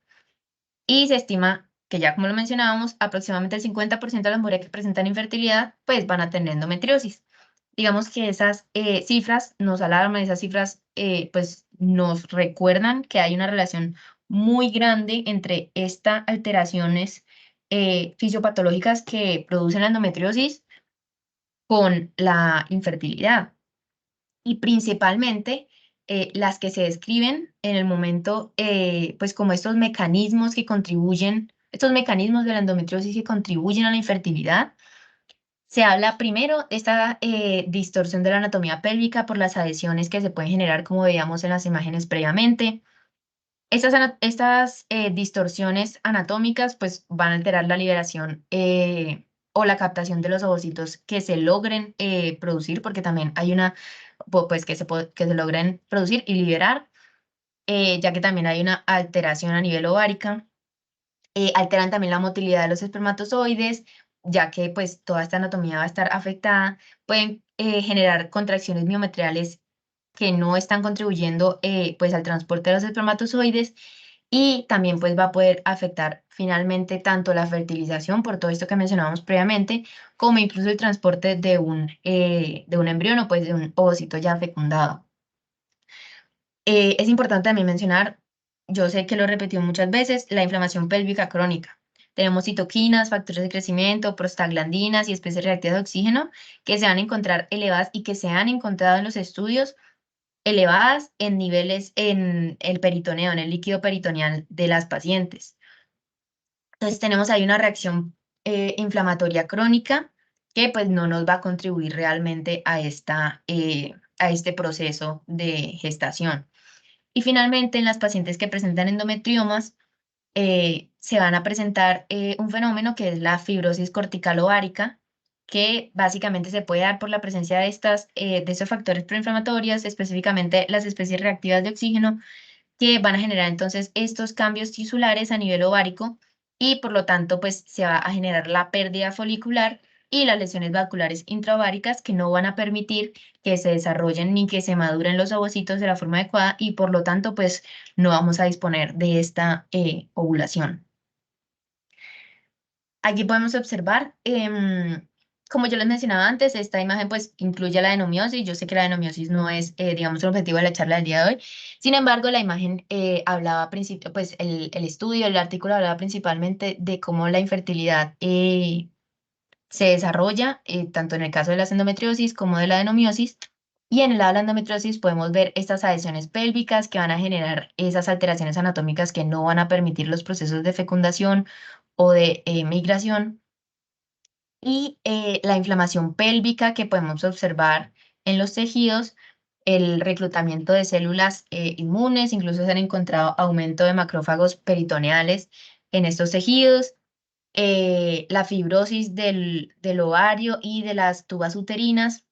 Y se estima que ya como lo mencionábamos, aproximadamente el 50% de las mujeres que presentan infertilidad, pues van a tener endometriosis. Digamos que esas cifras nos alarman, esas cifras pues nos recuerdan que hay una relación muy grande entre estas alteraciones fisiopatológicas que producen la endometriosis con la infertilidad y principalmente las que se describen en el momento, pues como estos mecanismos que contribuyen, estos mecanismos de la endometriosis que contribuyen a la infertilidad. Se habla primero de esta distorsión de la anatomía pélvica por las adhesiones que se pueden generar, como veíamos en las imágenes previamente. Estas distorsiones anatómicas pues van a alterar la liberación o la captación de los ovocitos que se logren producir, porque también hay una, pues que se logren producir y liberar, ya que también hay una alteración a nivel ovárica. Alteran también la motilidad de los espermatozoides, ya que pues toda esta anatomía va a estar afectada. Pueden generar contracciones miometriales que no están contribuyendo pues al transporte de los espermatozoides y también pues va a poder afectar finalmente tanto la fertilización por todo esto que mencionábamos previamente, como incluso el transporte de un embrión o pues de un ovocito ya fecundado. Es importante también mencionar, yo sé que lo he repetido muchas veces, la inflamación pélvica crónica. Tenemos citoquinas, factores de crecimiento, prostaglandinas y especies reactivas de oxígeno que se van a encontrar elevadas y que se han encontrado en los estudios elevadas en niveles en el peritoneo, en el líquido peritoneal de las pacientes. Entonces tenemos ahí una reacción inflamatoria crónica que pues no nos va a contribuir realmente a este proceso de gestación. Y finalmente en las pacientes que presentan endometriomas, se van a presentar un fenómeno que es la fibrosis cortical ovárica, que básicamente se puede dar por la presencia de estos factores proinflamatorios, específicamente las especies reactivas de oxígeno, que van a generar entonces estos cambios tisulares a nivel ovárico y por lo tanto pues se va a generar la pérdida folicular y las lesiones vasculares intraováricas que no van a permitir que se desarrollen ni que se maduren los ovocitos de la forma adecuada y por lo tanto pues no vamos a disponer de esta ovulación. Aquí podemos observar, como yo les mencionaba antes, esta imagen pues incluye la adenomiosis. Yo sé que la adenomiosis no es, digamos, el objetivo de la charla del día de hoy. Sin embargo, la imagen hablaba, pues el estudio, el artículo hablaba principalmente de cómo la infertilidad se desarrolla, tanto en el caso de la endometriosis como de la adenomiosis. Y en el lado de la endometriosis podemos ver estas adhesiones pélvicas que van a generar esas alteraciones anatómicas que no van a permitir los procesos de fecundación o de migración y la inflamación pélvica que podemos observar en los tejidos, el reclutamiento de células inmunes, incluso se han encontrado aumento de macrófagos peritoneales en estos tejidos, la fibrosis del ovario y de las tubas uterinas,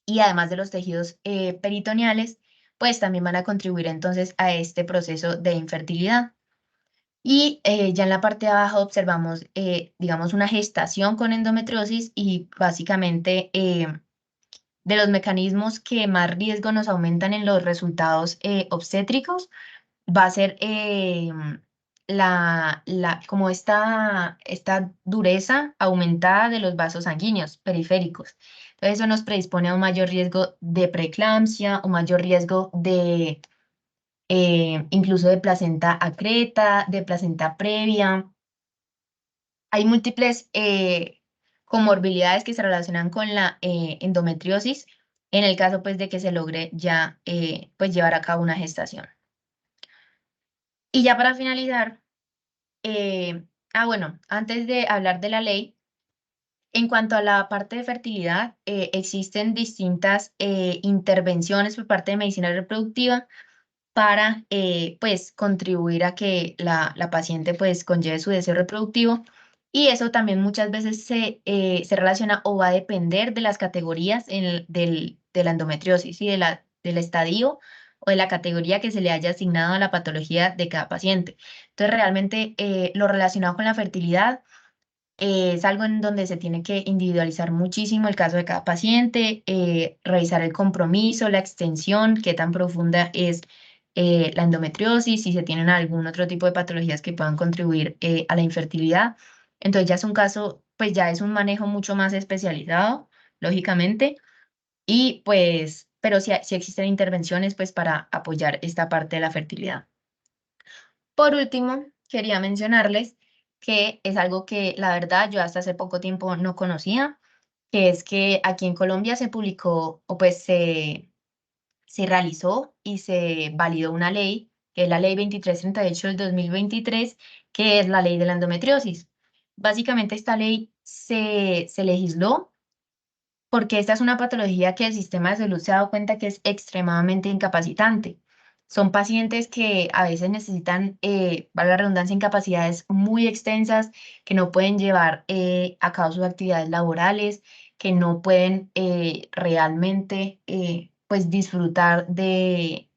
y además de los tejidos peritoneales, pues también van a contribuir entonces a este proceso de infertilidad. Y ya en la parte de abajo observamos, digamos, una gestación con endometriosis y básicamente de los mecanismos que más riesgo nos aumentan en los resultados obstétricos va a ser como esta dureza aumentada de los vasos sanguíneos periféricos. Entonces eso nos predispone a un mayor riesgo de preeclampsia, un mayor riesgo de incluso de placenta acreta, de placenta previa. Hay múltiples comorbilidades que se relacionan con la endometriosis en el caso pues de que se logre ya pues llevar a cabo una gestación. Y ya para finalizar, bueno, antes de hablar de la ley, en cuanto a la parte de fertilidad, existen distintas intervenciones por parte de medicina reproductiva para pues contribuir a que la paciente pues conlleve su deseo reproductivo y eso también muchas veces se relaciona o va a depender de las categorías de la endometriosis y del estadio o de la categoría que se le haya asignado a la patología de cada paciente. Entonces realmente lo relacionado con la fertilidad es algo en donde se tiene que individualizar muchísimo el caso de cada paciente, revisar el compromiso, la extensión, qué tan profunda es la endometriosis, si se tienen algún otro tipo de patologías que puedan contribuir a la infertilidad. Entonces ya es un caso, pues ya es un manejo mucho más especializado, lógicamente, y pues, pero sí existen intervenciones pues para apoyar esta parte de la fertilidad. Por último, quería mencionarles que es algo que la verdad yo hasta hace poco tiempo no conocía, que es que aquí en Colombia se publicó o pues se realizó y se validó una ley, que es la ley 2338 del 2023, que es la ley de la endometriosis. Básicamente esta ley se legisló porque esta es una patología que el sistema de salud se ha dado cuenta que es extremadamente incapacitante. Son pacientes que a veces necesitan, valga la redundancia, incapacidades muy extensas, que no pueden llevar a cabo sus actividades laborales, que no pueden realmente pues disfrutar de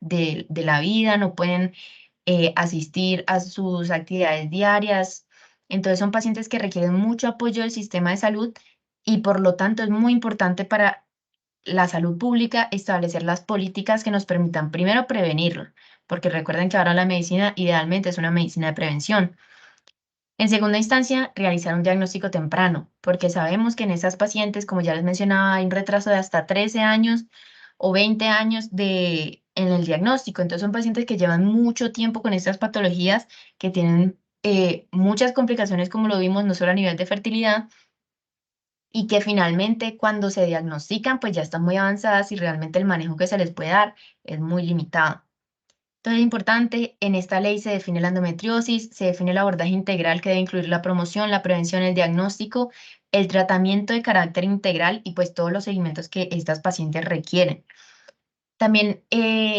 la vida, no pueden asistir a sus actividades diarias. Entonces son pacientes que requieren mucho apoyo del sistema de salud y por lo tanto es muy importante para la salud pública establecer las políticas que nos permitan primero prevenirlo, porque recuerden que ahora la medicina idealmente es una medicina de prevención. En segunda instancia, realizar un diagnóstico temprano, porque sabemos que en esas pacientes, como ya les mencionaba, hay un retraso de hasta 13 años o 20 años en el diagnóstico. Entonces son pacientes que llevan mucho tiempo con estas patologías, que tienen muchas complicaciones, como lo vimos, no solo a nivel de fertilidad, y que finalmente cuando se diagnostican pues ya están muy avanzadas y realmente el manejo que se les puede dar es muy limitado. Entonces es importante, en esta ley se define la endometriosis, se define el abordaje integral que debe incluir la promoción, la prevención, el diagnóstico, el tratamiento de carácter integral y pues todos los seguimientos que estas pacientes requieren. También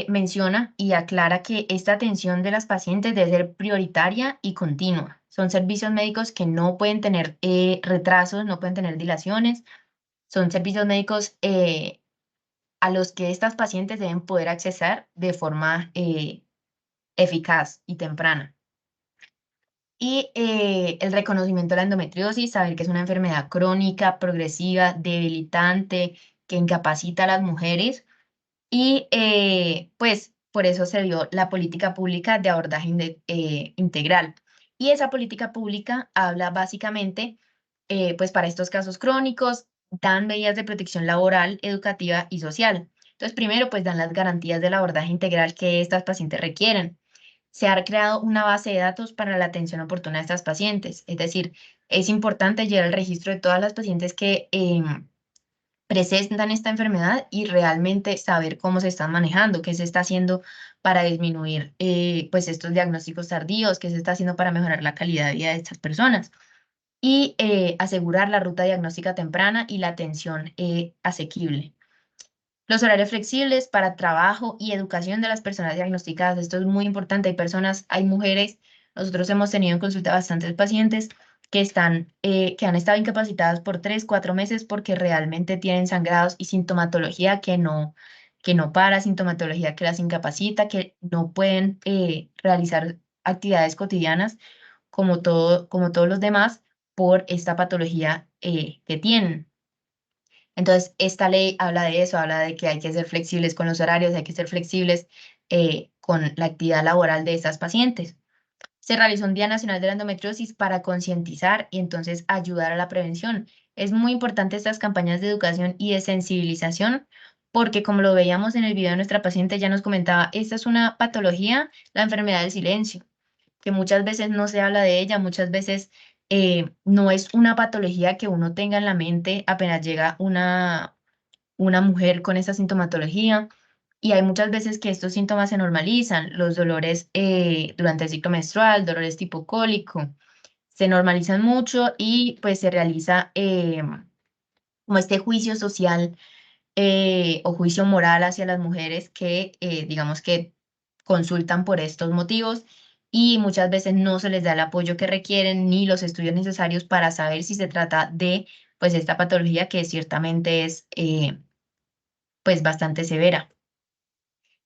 menciona y aclara que esta atención de las pacientes debe ser prioritaria y continua. Son servicios médicos que no pueden tener retrasos, no pueden tener dilaciones. Son servicios médicos a los que estas pacientes deben poder acceder de forma eficaz y temprana. Y el reconocimiento de la endometriosis, saber que es una enfermedad crónica, progresiva, debilitante, que incapacita a las mujeres. Y pues por eso se dio la política pública de abordaje integral. Y esa política pública habla básicamente, pues para estos casos crónicos, dan medidas de protección laboral, educativa y social. Entonces, primero, pues dan las garantías del abordaje integral que estas pacientes requieren. Se ha creado una base de datos para la atención oportuna de estas pacientes. Es decir, es importante llevar el registro de todas las pacientes que presentan esta enfermedad y realmente saber cómo se están manejando, qué se está haciendo para disminuir pues estos diagnósticos tardíos, qué se está haciendo para mejorar la calidad de vida de estas personas y asegurar la ruta diagnóstica temprana y la atención asequible. Los horarios flexibles para trabajo y educación de las personas diagnosticadas. Esto es muy importante. Hay mujeres, nosotros hemos tenido en consulta bastantes pacientes que han estado incapacitadas por 3, 4 meses porque realmente tienen sangrados y sintomatología que no para, sintomatología que las incapacita, que no pueden realizar actividades cotidianas como todos los demás por esta patología que tienen. Entonces, esta ley habla de eso, habla de que hay que ser flexibles con los horarios, hay que ser flexibles con la actividad laboral de estas pacientes. Se realizó un Día Nacional de la Endometriosis para concientizar y entonces ayudar a la prevención. Es muy importante estas campañas de educación y de sensibilización porque como lo veíamos en el video de nuestra paciente, ya nos comentaba, esta es una patología, la enfermedad del silencio, que muchas veces no se habla de ella, muchas veces no es una patología que uno tenga en la mente apenas llega una mujer con esa sintomatología. Y hay muchas veces que estos síntomas se normalizan, los dolores durante el ciclo menstrual, dolores tipo cólico, se normalizan mucho y pues se realiza como este juicio social o juicio moral hacia las mujeres que digamos que consultan por estos motivos y muchas veces no se les da el apoyo que requieren ni los estudios necesarios para saber si se trata de pues esta patología que ciertamente es pues bastante severa.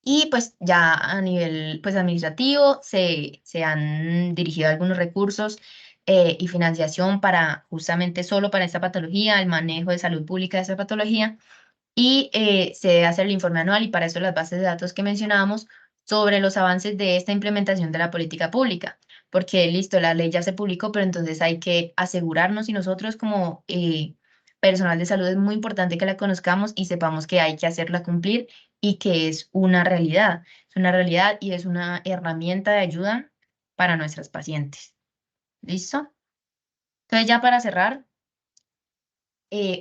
Y pues ya a nivel pues administrativo se han dirigido algunos recursos y financiación para justamente solo para esta patología, el manejo de salud pública de esta patología y se debe hacer el informe anual y para eso las bases de datos que mencionábamos sobre los avances de esta implementación de la política pública. Porque listo, la ley ya se publicó, pero entonces hay que asegurarnos y nosotros como personal de salud es muy importante que la conozcamos y sepamos que hay que hacerla cumplir y que es una realidad. Es una realidad y es una herramienta de ayuda para nuestras pacientes. ¿Listo? Entonces ya para cerrar,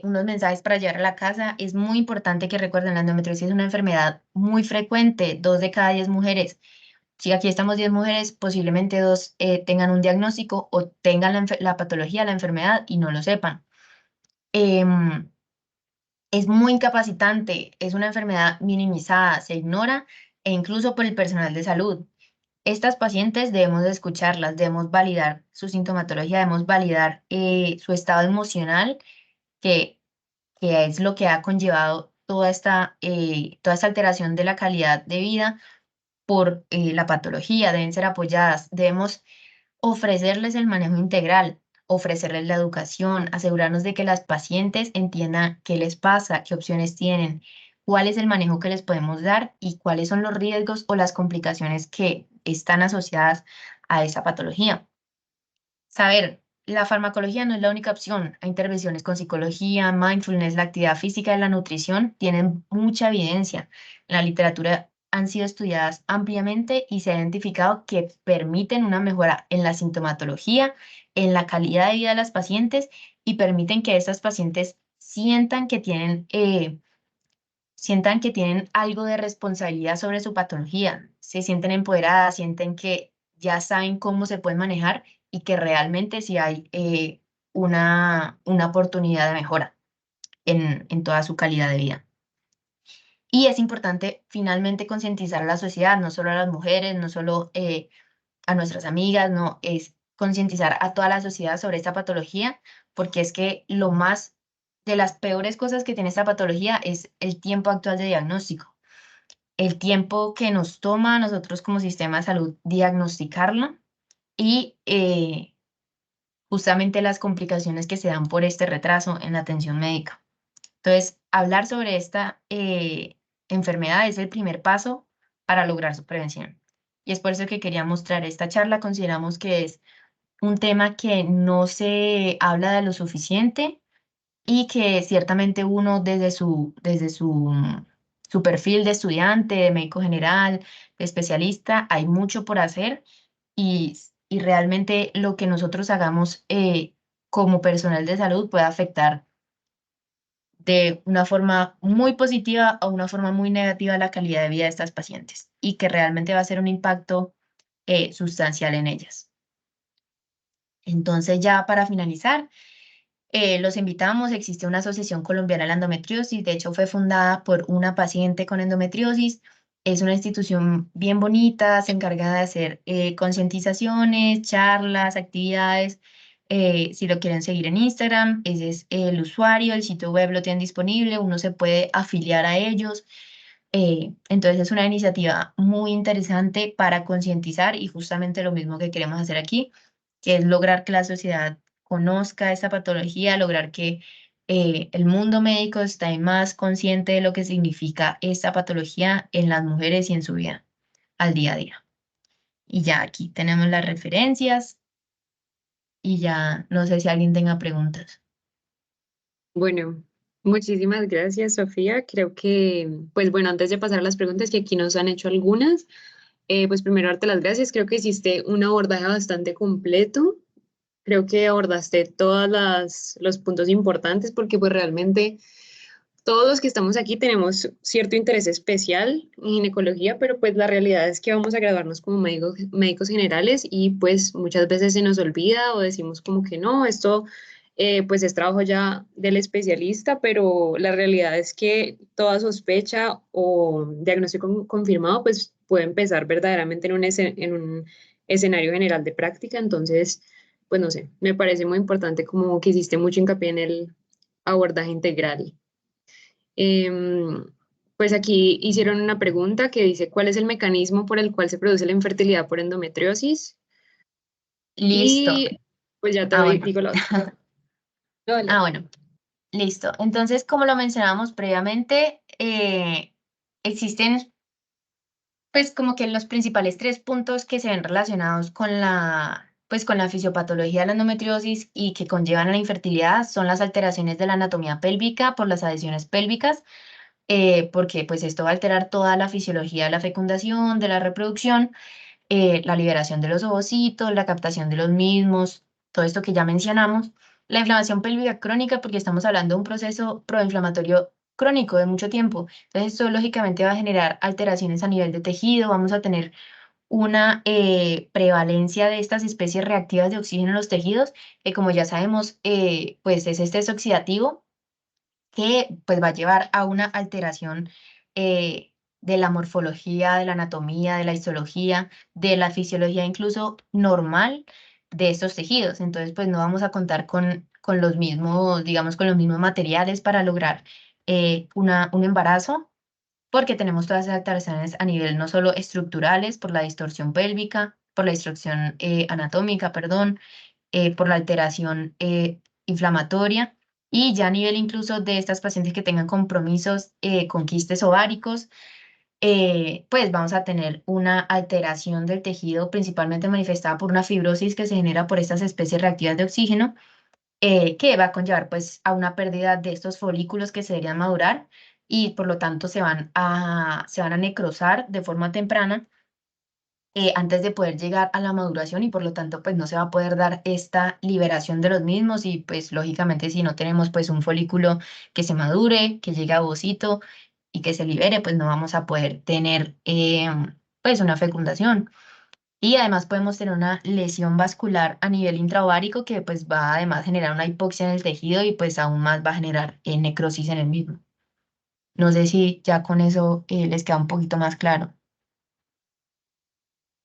unos mensajes para llevar a la casa. Es muy importante que recuerden, la endometriosis es una enfermedad muy frecuente, 2 de cada 10 mujeres. Si aquí estamos 10 mujeres, posiblemente 2 tengan un diagnóstico o tengan la patología, la enfermedad y no lo sepan. Em, es muy incapacitante, es una enfermedad minimizada, se ignora e incluso por el personal de salud. Estas pacientes debemos de escucharlas, debemos validar su sintomatología, debemos validar su estado emocional que es lo que ha conllevado toda esta alteración de la calidad de vida por la patología, deben ser apoyadas, debemos ofrecerles el manejo integral, ofrecerles la educación, asegurarnos de que las pacientes entiendan qué les pasa, qué opciones tienen, cuál es el manejo que les podemos dar y cuáles son los riesgos o las complicaciones que están asociadas a esa patología. Saber, la farmacología no es la única opción. Hay intervenciones con psicología, mindfulness, la actividad física y la nutrición tienen mucha evidencia. En la literatura han sido estudiadas ampliamente y se ha identificado que permiten una mejora en la sintomatología, en la calidad de vida de las pacientes y permiten que estas pacientes sientan que tienen algo de responsabilidad sobre su patología, se sienten empoderadas, sienten que ya saben cómo se pueden manejar y que realmente sí hay una oportunidad de mejora en toda su calidad de vida. Y es importante finalmente concientizar a la sociedad, no solo a las mujeres, no solo a nuestras amigas, no, es concientizar a toda la sociedad sobre esta patología, porque es que lo más de las peores cosas que tiene esta patología es el tiempo actual de diagnóstico, el tiempo que nos toma a nosotros como sistema de salud diagnosticarla y justamente las complicaciones que se dan por este retraso en la atención médica. Entonces, hablar sobre esta enfermedad es el primer paso para lograr su prevención. Y es por eso que quería mostrar esta charla. Consideramos que es un tema que no se habla de lo suficiente y que ciertamente uno su perfil de estudiante, de médico general, de especialista, hay mucho por hacer y realmente lo que nosotros hagamos como personal de salud puede afectar de una forma muy positiva a una forma muy negativa la calidad de vida de estas pacientes y que realmente va a ser un impacto sustancial en ellas. Entonces, ya para finalizar, los invitamos, existe una Asociación Colombiana de la Endometriosis, de hecho fue fundada por una paciente con endometriosis, es una institución bien bonita, se encarga de hacer concientizaciones, charlas, actividades, si lo quieren seguir en Instagram, ese es el usuario, el sitio web lo tienen disponible, uno se puede afiliar a ellos, entonces es una iniciativa muy interesante para concientizar y justamente lo mismo que queremos hacer aquí, que es lograr que la sociedad conozca esta patología, lograr que el mundo médico esté más consciente de lo que significa esta patología en las mujeres y en su vida al día a día. Y ya aquí tenemos las referencias y ya no sé si alguien tenga preguntas. Bueno, muchísimas gracias, Sofía. Creo que, pues bueno, antes de pasar a las preguntas, que aquí nos han hecho algunas, pues primero darte las gracias. Creo que hiciste un abordaje bastante completo. Creo que abordaste todos los puntos importantes porque pues realmente todos los que estamos aquí tenemos cierto interés especial en ginecología, pero pues la realidad es que vamos a graduarnos como médicos generales y pues muchas veces se nos olvida o decimos como que no, esto pues es trabajo ya del especialista, pero la realidad es que toda sospecha o diagnóstico confirmado pues puede empezar verdaderamente en un escenario general de práctica, entonces pues no sé, me parece muy importante como que hiciste mucho hincapié en el abordaje integral. Em, pues aquí hicieron una pregunta que dice, ¿cuál es el mecanismo por el cual se produce la infertilidad por endometriosis? Listo. Y pues ya te Ah, doy, bueno. digo la otra. No, Ah, dale. bueno. Listo. Entonces, como lo mencionábamos previamente, existen pues como que los principales tres puntos que se ven relacionados con pues con la fisiopatología de la endometriosis y que conllevan a la infertilidad son las alteraciones de la anatomía pélvica por las adhesiones pélvicas, porque pues esto va a alterar toda la fisiología de la fecundación, de la reproducción, la liberación de los ovocitos, la captación de los mismos, todo esto que ya mencionamos. La inflamación pélvica crónica, porque estamos hablando de un proceso proinflamatorio crónico de mucho tiempo. Entonces, esto lógicamente va a generar alteraciones a nivel de tejido, vamos a tener una prevalencia de estas especies reactivas de oxígeno en los tejidos, que como ya sabemos, pues es estrés oxidativo que pues va a llevar a una alteración de la morfología, de la anatomía, de la histología, de la fisiología incluso normal de estos tejidos. Entonces, pues no vamos a contar con los mismos, digamos, con los mismos materiales para lograr un embarazo, porque tenemos todas esas alteraciones a nivel no solo estructurales, por la distorsión pélvica, por la distorsión anatómica, perdón, por la alteración inflamatoria y ya a nivel incluso de estas pacientes que tengan compromisos con quistes ováricos, pues vamos a tener una alteración del tejido principalmente manifestada por una fibrosis que se genera por estas especies reactivas de oxígeno, que va a conllevar pues a una pérdida de estos folículos que se deberían madurar y por lo tanto se van a necrosar de forma temprana antes de poder llegar a la maduración y por lo tanto pues no se va a poder dar esta liberación de los mismos y pues lógicamente si no tenemos pues un folículo que se madure, que llegue a ovocito y que se libere, pues no vamos a poder tener pues una fecundación. Y además podemos tener una lesión vascular a nivel intraovárico que pues va a además generar una hipoxia en el tejido y pues aún más va a generar necrosis en el mismo. No sé si ya con eso les queda un poquito más claro.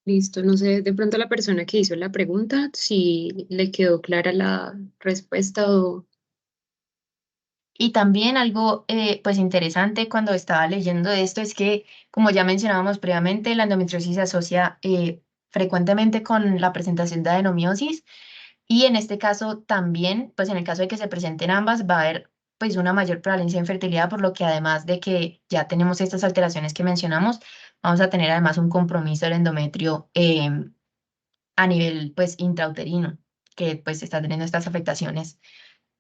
Listo, no sé, de pronto a la persona que hizo la pregunta, si le quedó clara la respuesta o... Y también algo pues interesante cuando estaba leyendo esto es que, como ya mencionábamos previamente, la endometriosis se asocia frecuentemente con la presentación de adenomiosis y en este caso también, pues en el caso de que se presenten ambas, va a haber pues una mayor prevalencia de infertilidad, por lo que además de que ya tenemos estas alteraciones que mencionamos, vamos a tener además un compromiso del endometrio a nivel pues intrauterino, que pues está teniendo estas afectaciones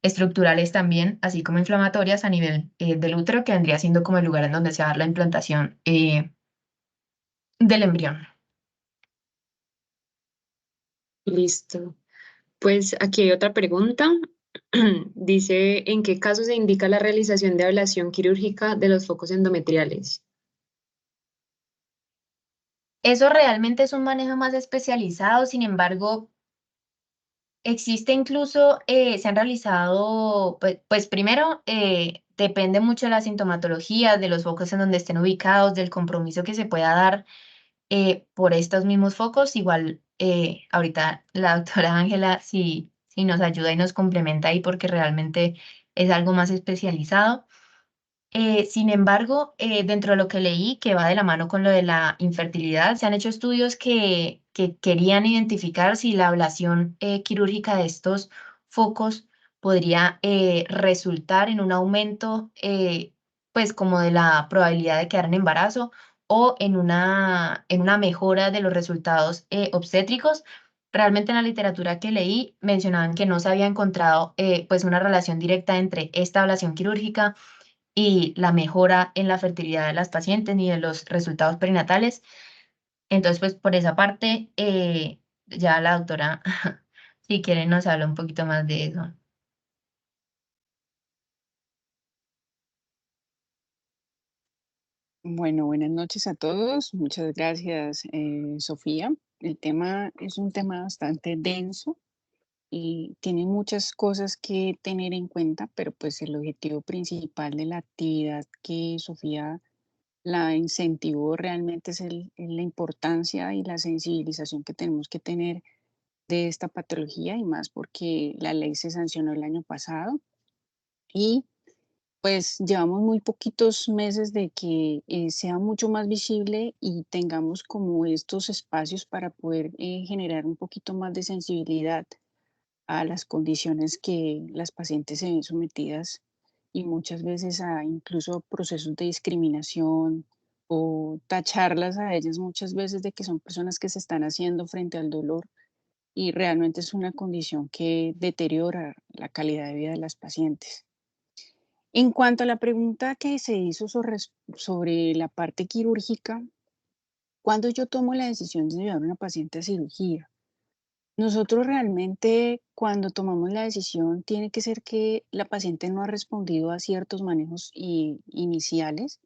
estructurales también, así como inflamatorias a nivel del útero, que vendría siendo como el lugar en donde se va a dar la implantación del embrión. Listo. Pues aquí hay otra pregunta. Dice, ¿en qué caso se indica la realización de ablación quirúrgica de los focos endometriales? Eso realmente es un manejo más especializado, sin embargo, existe incluso, se han realizado, pues, primero, depende mucho de la sintomatología, de los focos en donde estén ubicados, del compromiso que se pueda dar por estos mismos focos. Igual, ahorita la doctora Ángela, si nos ayuda y nos complementa ahí porque realmente es algo más especializado. Sin embargo, dentro de lo que leí, que va de la mano con lo de la infertilidad, se han hecho estudios que querían identificar si la ablación quirúrgica de estos focos podría resultar en un aumento, pues como de la probabilidad de quedar en embarazo o en una mejora de los resultados obstétricos. Realmente en la literatura que leí mencionaban que no se había encontrado pues una relación directa entre esta ablación quirúrgica y la mejora en la fertilidad de las pacientes ni de los resultados perinatales. Entonces, pues por esa parte, ya la doctora, si quiere, nos habla un poquito más de eso. Bueno, buenas noches a todos. Muchas gracias, Sofía. El tema es un tema bastante denso y tiene muchas cosas que tener en cuenta, pero pues el objetivo principal de la actividad que Sofía la incentivó realmente es la importancia y la sensibilización que tenemos que tener de esta patología y más porque la ley se sancionó el año pasado y pues llevamos muy poquitos meses de que sea mucho más visible y tengamos como estos espacios para poder generar un poquito más de sensibilidad a las condiciones que las pacientes se ven sometidas y muchas veces a incluso procesos de discriminación o tacharlas a ellas muchas veces de que son personas que se están haciendo frente al dolor y realmente es una condición que deteriora la calidad de vida de las pacientes. En cuanto a la pregunta que se hizo sobre la parte quirúrgica, cuando yo tomo la decisión de llevar a una paciente a cirugía, nosotros realmente cuando tomamos la decisión tiene que ser que la paciente no ha respondido a ciertos manejos iniciales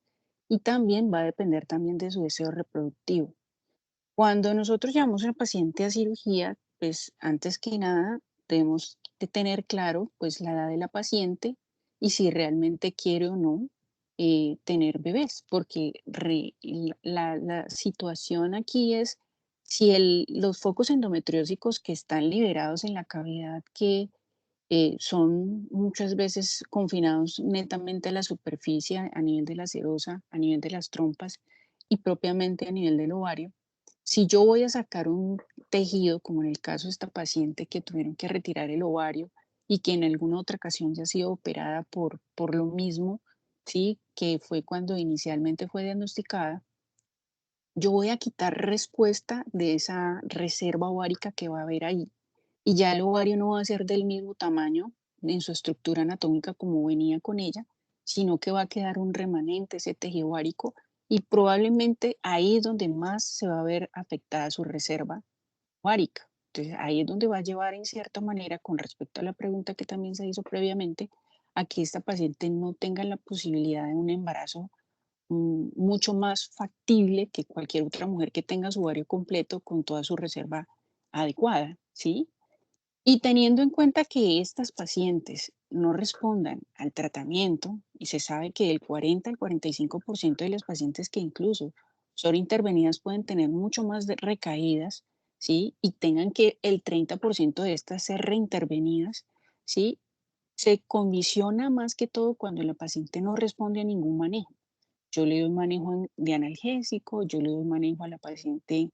y también va a depender también de su deseo reproductivo. Cuando nosotros llevamos a una paciente a cirugía, pues antes que nada debemos de tener claro pues la edad de la paciente y si realmente quiere o no tener bebés, porque la situación aquí es si los focos endometriósicos que están liberados en la cavidad que son muchas veces confinados netamente a la superficie a nivel de la serosa, a nivel de las trompas y propiamente a nivel del ovario. Si yo voy a sacar un tejido, como en el caso de esta paciente que tuvieron que retirar el ovario y que en alguna otra ocasión ya ha sido operada por lo mismo, ¿sí? Que fue cuando inicialmente fue diagnosticada, yo voy a quitar respuesta de esa reserva ovárica que va a haber ahí y ya el ovario no va a ser del mismo tamaño en su estructura anatómica como venía con ella, sino que va a quedar un remanente, ese tejido ovárico, y probablemente ahí es donde más se va a ver afectada su reserva ovárica. Entonces, ahí es donde va a llevar en cierta manera, con respecto a la pregunta que también se hizo previamente, a que esta paciente no tenga la posibilidad de un embarazo mucho más factible que cualquier otra mujer que tenga su ovario completo con toda su reserva adecuada, ¿sí? Y teniendo en cuenta que estas pacientes no respondan al tratamiento, y se sabe que el 40 al 45% de las pacientes que incluso son intervenidas pueden tener mucho más de recaídas, ¿sí? Y tengan que el 30% de estas ser reintervenidas, ¿sí? Se condiciona más que todo cuando la paciente no responde a ningún manejo. Yo le doy manejo de analgésico, yo le doy manejo a la paciente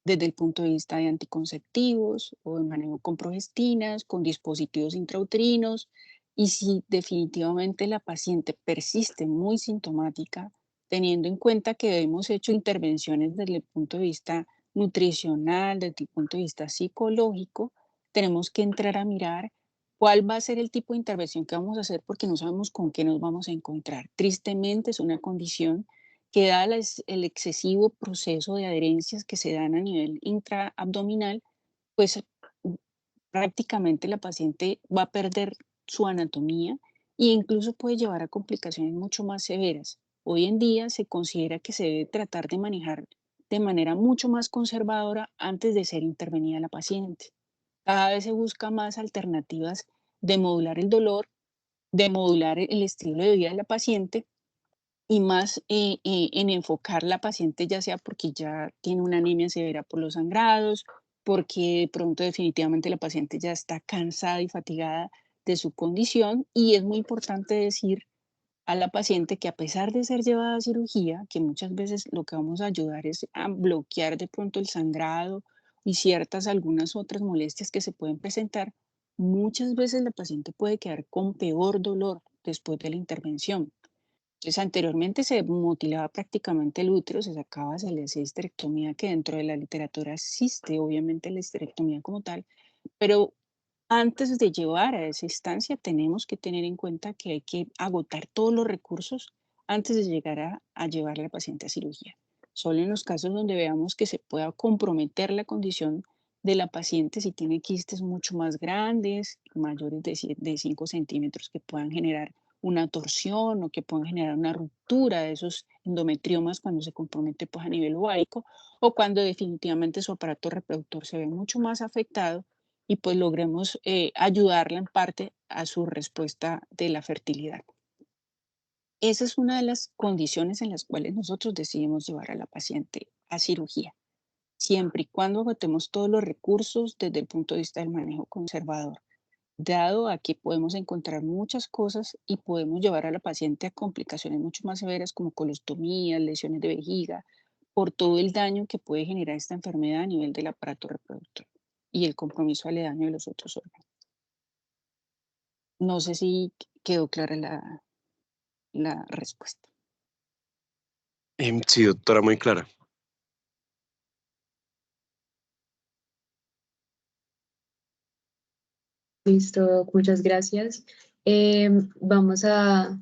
desde el punto de vista de anticonceptivos o de manejo con progestinas, con dispositivos intrauterinos. Y si definitivamente la paciente persiste muy sintomática, teniendo en cuenta que hemos hecho intervenciones desde el punto de vista nutricional, desde el punto de vista psicológico, tenemos que entrar a mirar cuál va a ser el tipo de intervención que vamos a hacer porque no sabemos con qué nos vamos a encontrar. Tristemente es una condición que da el excesivo proceso de adherencias que se dan a nivel intraabdominal, pues mm, prácticamente la paciente va a perder su anatomía e incluso puede llevar a complicaciones mucho más severas. Hoy en día se considera que se debe tratar de manejar de manera mucho más conservadora antes de ser intervenida la paciente. Cada vez se busca más alternativas de modular el dolor, de modular el estilo de vida de la paciente y más en enfocar la paciente, ya sea porque ya tiene una anemia severa por los sangrados, porque de pronto definitivamente la paciente ya está cansada y fatigada de su condición. Y es muy importante decir a la paciente que a pesar de ser llevada a cirugía, que muchas veces lo que vamos a ayudar es a bloquear de pronto el sangrado y ciertas algunas otras molestias que se pueden presentar, muchas veces la paciente puede quedar con peor dolor después de la intervención. Entonces, anteriormente se mutilaba prácticamente el útero, se sacaba, se le hacía histerectomía, que dentro de la literatura existe, obviamente, la histerectomía como tal, pero antes de llevar a esa instancia tenemos que tener en cuenta que hay que agotar todos los recursos antes de llegar a llevar a la paciente a cirugía. Solo en los casos donde veamos que se pueda comprometer la condición de la paciente si tiene quistes mucho más grandes, mayores de 5 centímetros, que puedan generar una torsión o que puedan generar una ruptura de esos endometriomas cuando se compromete pues, a nivel ovárico o cuando definitivamente su aparato reproductor se ve mucho más afectado y pues logremos ayudarla en parte a su respuesta de la fertilidad. Esa es una de las condiciones en las cuales nosotros decidimos llevar a la paciente a cirugía, siempre y cuando agotemos todos los recursos desde el punto de vista del manejo conservador, dado a que podemos encontrar muchas cosas y podemos llevar a la paciente a complicaciones mucho más severas como colostomías, lesiones de vejiga, por todo el daño que puede generar esta enfermedad a nivel del aparato reproductor y el compromiso aledaño de los otros órganos. No sé si quedó clara la respuesta. Sí, doctora, muy clara. Listo, muchas gracias. Vamos a,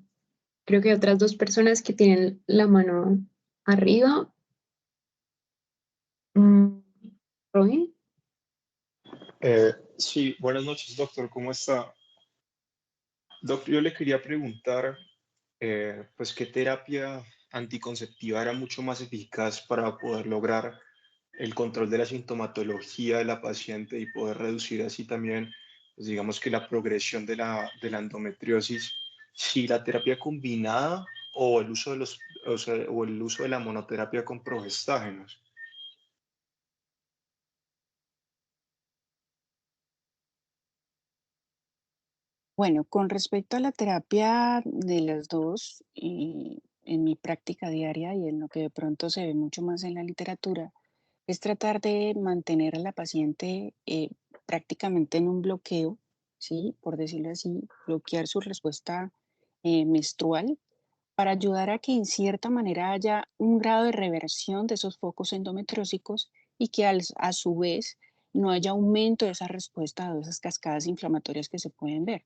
creo que hay otras dos personas que tienen la mano arriba. Mm, Roy. Sí, buenas noches, doctor. ¿Cómo está? Doctor, yo le quería preguntar, pues, ¿qué terapia anticonceptiva era mucho más eficaz para poder lograr el control de la sintomatología de la paciente y poder reducir así también, pues, digamos que la progresión de la endometriosis? Si la terapia combinada o el uso de o el uso de la monoterapia con progestágenos. Bueno, con respecto a la terapia de las dos, en mi práctica diaria y en lo que de pronto se ve mucho más en la literatura, es tratar de mantener a la paciente prácticamente en un bloqueo, ¿sí? Por decirlo así, bloquear su respuesta menstrual para ayudar a que en cierta manera haya un grado de reversión de esos focos endometriósicos y que a su vez no haya aumento de esa respuesta o de esas cascadas inflamatorias que se pueden ver.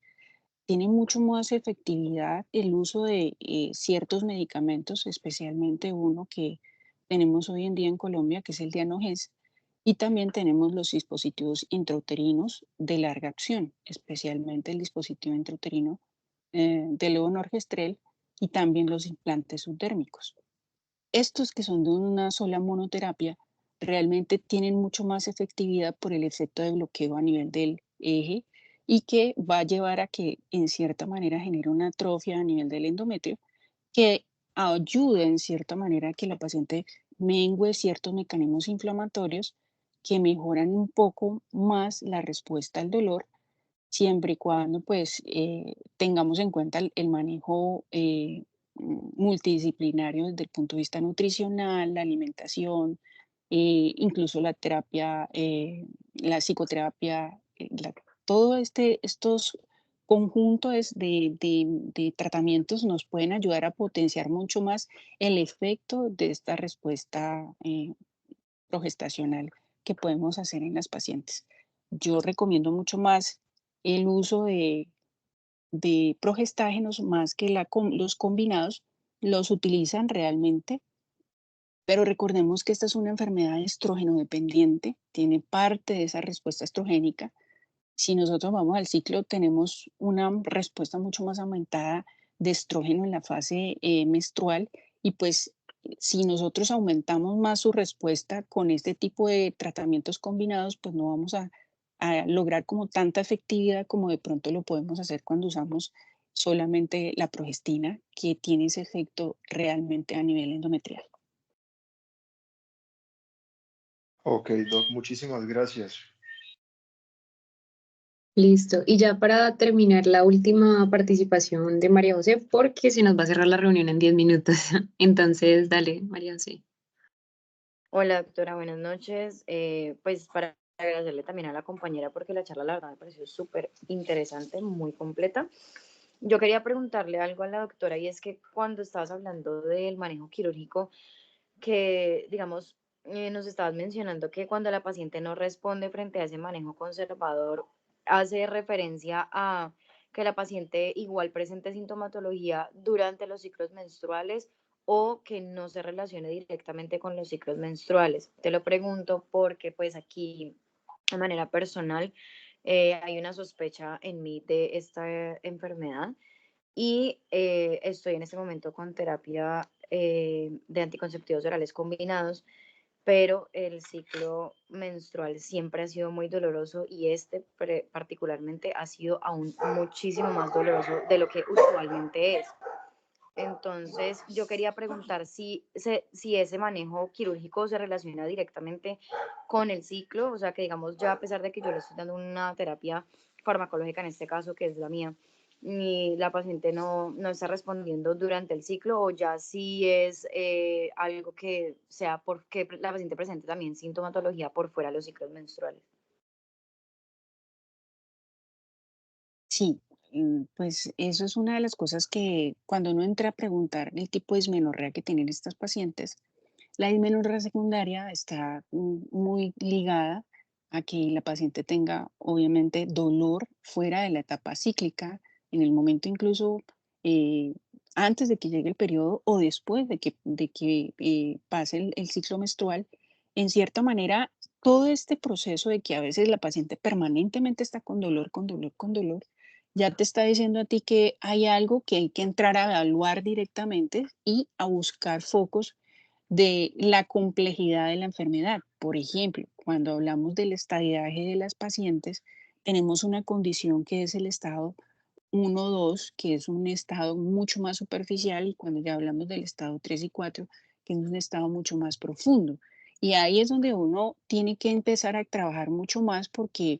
tiene mucho más efectividad el uso de ciertos medicamentos, especialmente uno que tenemos hoy en día en Colombia, que es el Dianogés, y también tenemos los dispositivos intrauterinos de larga acción, especialmente el dispositivo intrauterino de levonorgestrel y también los implantes subdérmicos. Estos que son de una sola monoterapia realmente tienen mucho más efectividad por el efecto de bloqueo a nivel del eje y que va a llevar a que en cierta manera genere una atrofia a nivel del endometrio que ayude en cierta manera a que la paciente mengue ciertos mecanismos inflamatorios que mejoran un poco más la respuesta al dolor siempre y cuando pues tengamos en cuenta el manejo multidisciplinario desde el punto de vista nutricional, la alimentación, incluso la terapia, la psicoterapia, todo estos conjuntos de tratamientos nos pueden ayudar a potenciar mucho más el efecto de esta respuesta progestacional que podemos hacer en las pacientes. Yo recomiendo mucho más el uso de progestágenos más que los combinados. Los utilizan realmente, pero recordemos que esta es una enfermedad estrógeno dependiente, tiene parte de esa respuesta estrogénica. Si nosotros vamos al ciclo, tenemos una respuesta mucho más aumentada de estrógeno en la fase menstrual y pues si nosotros aumentamos más su respuesta con este tipo de tratamientos combinados, pues no vamos a lograr como tanta efectividad como de pronto lo podemos hacer cuando usamos solamente la progestina, que tiene ese efecto realmente a nivel endometrial. Ok, Doc, muchísimas gracias. Listo. Y ya para terminar la última participación de María José, porque se nos va a cerrar la reunión en 10 minutos. Entonces, dale, María José. Hola, doctora, buenas noches. Pues para agradecerle también a la compañera porque la charla, la verdad, me pareció súper interesante, muy completa. Yo quería preguntarle algo a la doctora y es que cuando estabas hablando del manejo quirúrgico, que digamos, nos estabas mencionando que cuando la paciente no responde frente a ese manejo conservador, hace referencia a que la paciente igual presente sintomatología durante los ciclos menstruales o que no se relacione directamente con los ciclos menstruales. Te lo pregunto porque pues aquí de manera personal hay una sospecha en mí de esta enfermedad y estoy en este momento con terapia de anticonceptivos orales combinados, pero el ciclo menstrual siempre ha sido muy doloroso y este particularmente ha sido aún muchísimo más doloroso de lo que usualmente es. Entonces, yo quería preguntar si ese manejo quirúrgico se relaciona directamente con el ciclo, o sea, que digamos, ya a pesar de que yo le estoy dando una terapia farmacológica en este caso, que es la mía, y la paciente no está respondiendo durante el ciclo, o ya sí es algo que sea porque la paciente presente también sintomatología por fuera de los ciclos menstruales. Sí, pues eso es una de las cosas que cuando uno entra a preguntar el tipo de dismenorrea que tienen estas pacientes, la dismenorrea secundaria está muy ligada a que la paciente tenga obviamente dolor fuera de la etapa cíclica, en el momento incluso eh, antes de que llegue el periodo o después de que pase el ciclo menstrual. En cierta manera, todo este proceso de que a veces la paciente permanentemente está con dolor, con dolor, con dolor, ya te está diciendo a ti que hay algo que hay que entrar a evaluar directamente y a buscar focos de la complejidad de la enfermedad. Por ejemplo, cuando hablamos del estadiaje de las pacientes, tenemos una condición que es el estado 1, 2, que es un estado mucho más superficial, y cuando ya hablamos del estado 3 y 4, que es un estado mucho más profundo. Y ahí es donde uno tiene que empezar a trabajar mucho más porque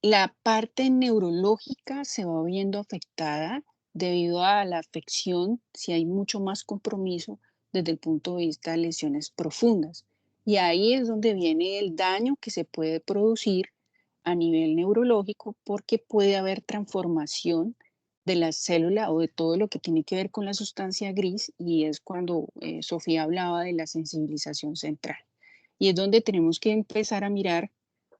la parte neurológica se va viendo afectada debido a la afección, si hay mucho más compromiso desde el punto de vista de lesiones profundas. Y ahí es donde viene el daño que se puede producir a nivel neurológico porque puede haber transformación de la célula o de todo lo que tiene que ver con la sustancia gris y es cuando Sofía hablaba de la sensibilización central. Y es donde tenemos que empezar a mirar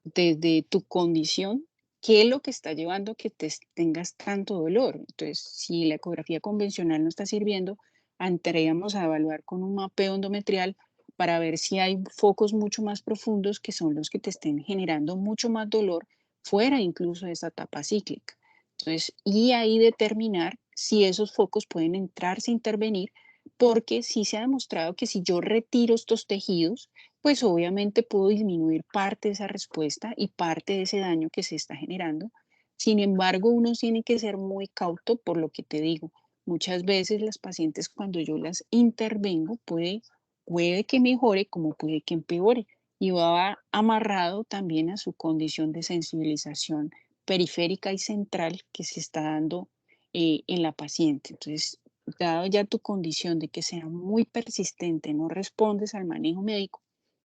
desde tu condición ¿qué es lo que está llevando a que tengas tanto dolor? Entonces, si la ecografía convencional no está sirviendo, entraríamos a evaluar con un mapeo endometrial para ver si hay focos mucho más profundos que son los que te estén generando mucho más dolor fuera incluso de esa etapa cíclica. Entonces, y ahí determinar si esos focos pueden entrarse a intervenir, porque sí se ha demostrado que si yo retiro estos tejidos, pues obviamente puedo disminuir parte de esa respuesta y parte de ese daño que se está generando. Sin embargo, uno tiene que ser muy cauto por lo que te digo. Muchas veces las pacientes cuando yo las intervengo puede que mejore como puede que empeore y va amarrado también a su condición de sensibilización periférica y central que se está dando en la paciente. Entonces, dado ya tu condición de que sea muy persistente, no respondes al manejo médico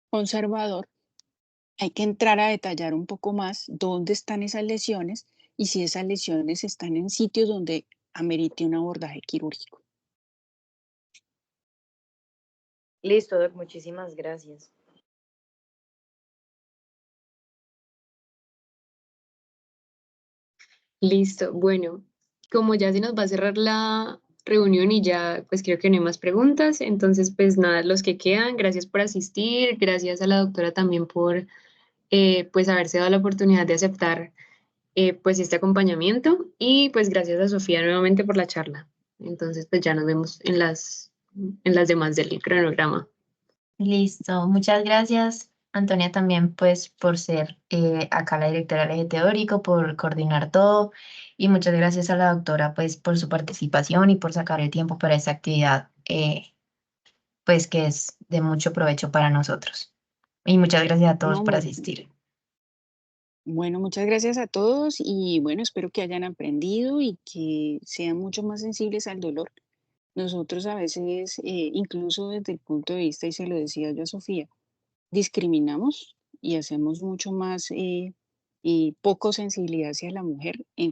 conservador, hay que entrar a detallar un poco más dónde están esas lesiones y si esas lesiones están en sitios donde amerite un abordaje quirúrgico. Listo, Doc, muchísimas gracias. Listo. Bueno, como ya se nos va a cerrar la reunión y ya pues creo que no hay más preguntas, entonces pues nada, los que quedan, gracias por asistir, gracias a la doctora también por pues haberse dado la oportunidad de aceptar pues este acompañamiento y pues gracias a Sofía nuevamente por la charla. Entonces pues ya nos vemos en las demás del cronograma. Listo, muchas gracias, Antonia, también pues por ser acá la directora del eje teórico, por coordinar todo y muchas gracias a la doctora pues por su participación y por sacar el tiempo para esta actividad pues que es de mucho provecho para nosotros. Y muchas gracias a todos No, por asistir. bueno, muchas gracias a todos y bueno, espero que hayan aprendido y que sean mucho más sensibles al dolor. Nosotros a veces, incluso desde el punto de vista, y se lo decía yo a Sofía, discriminamos y hacemos mucho más poco sensibilidad hacia la mujer en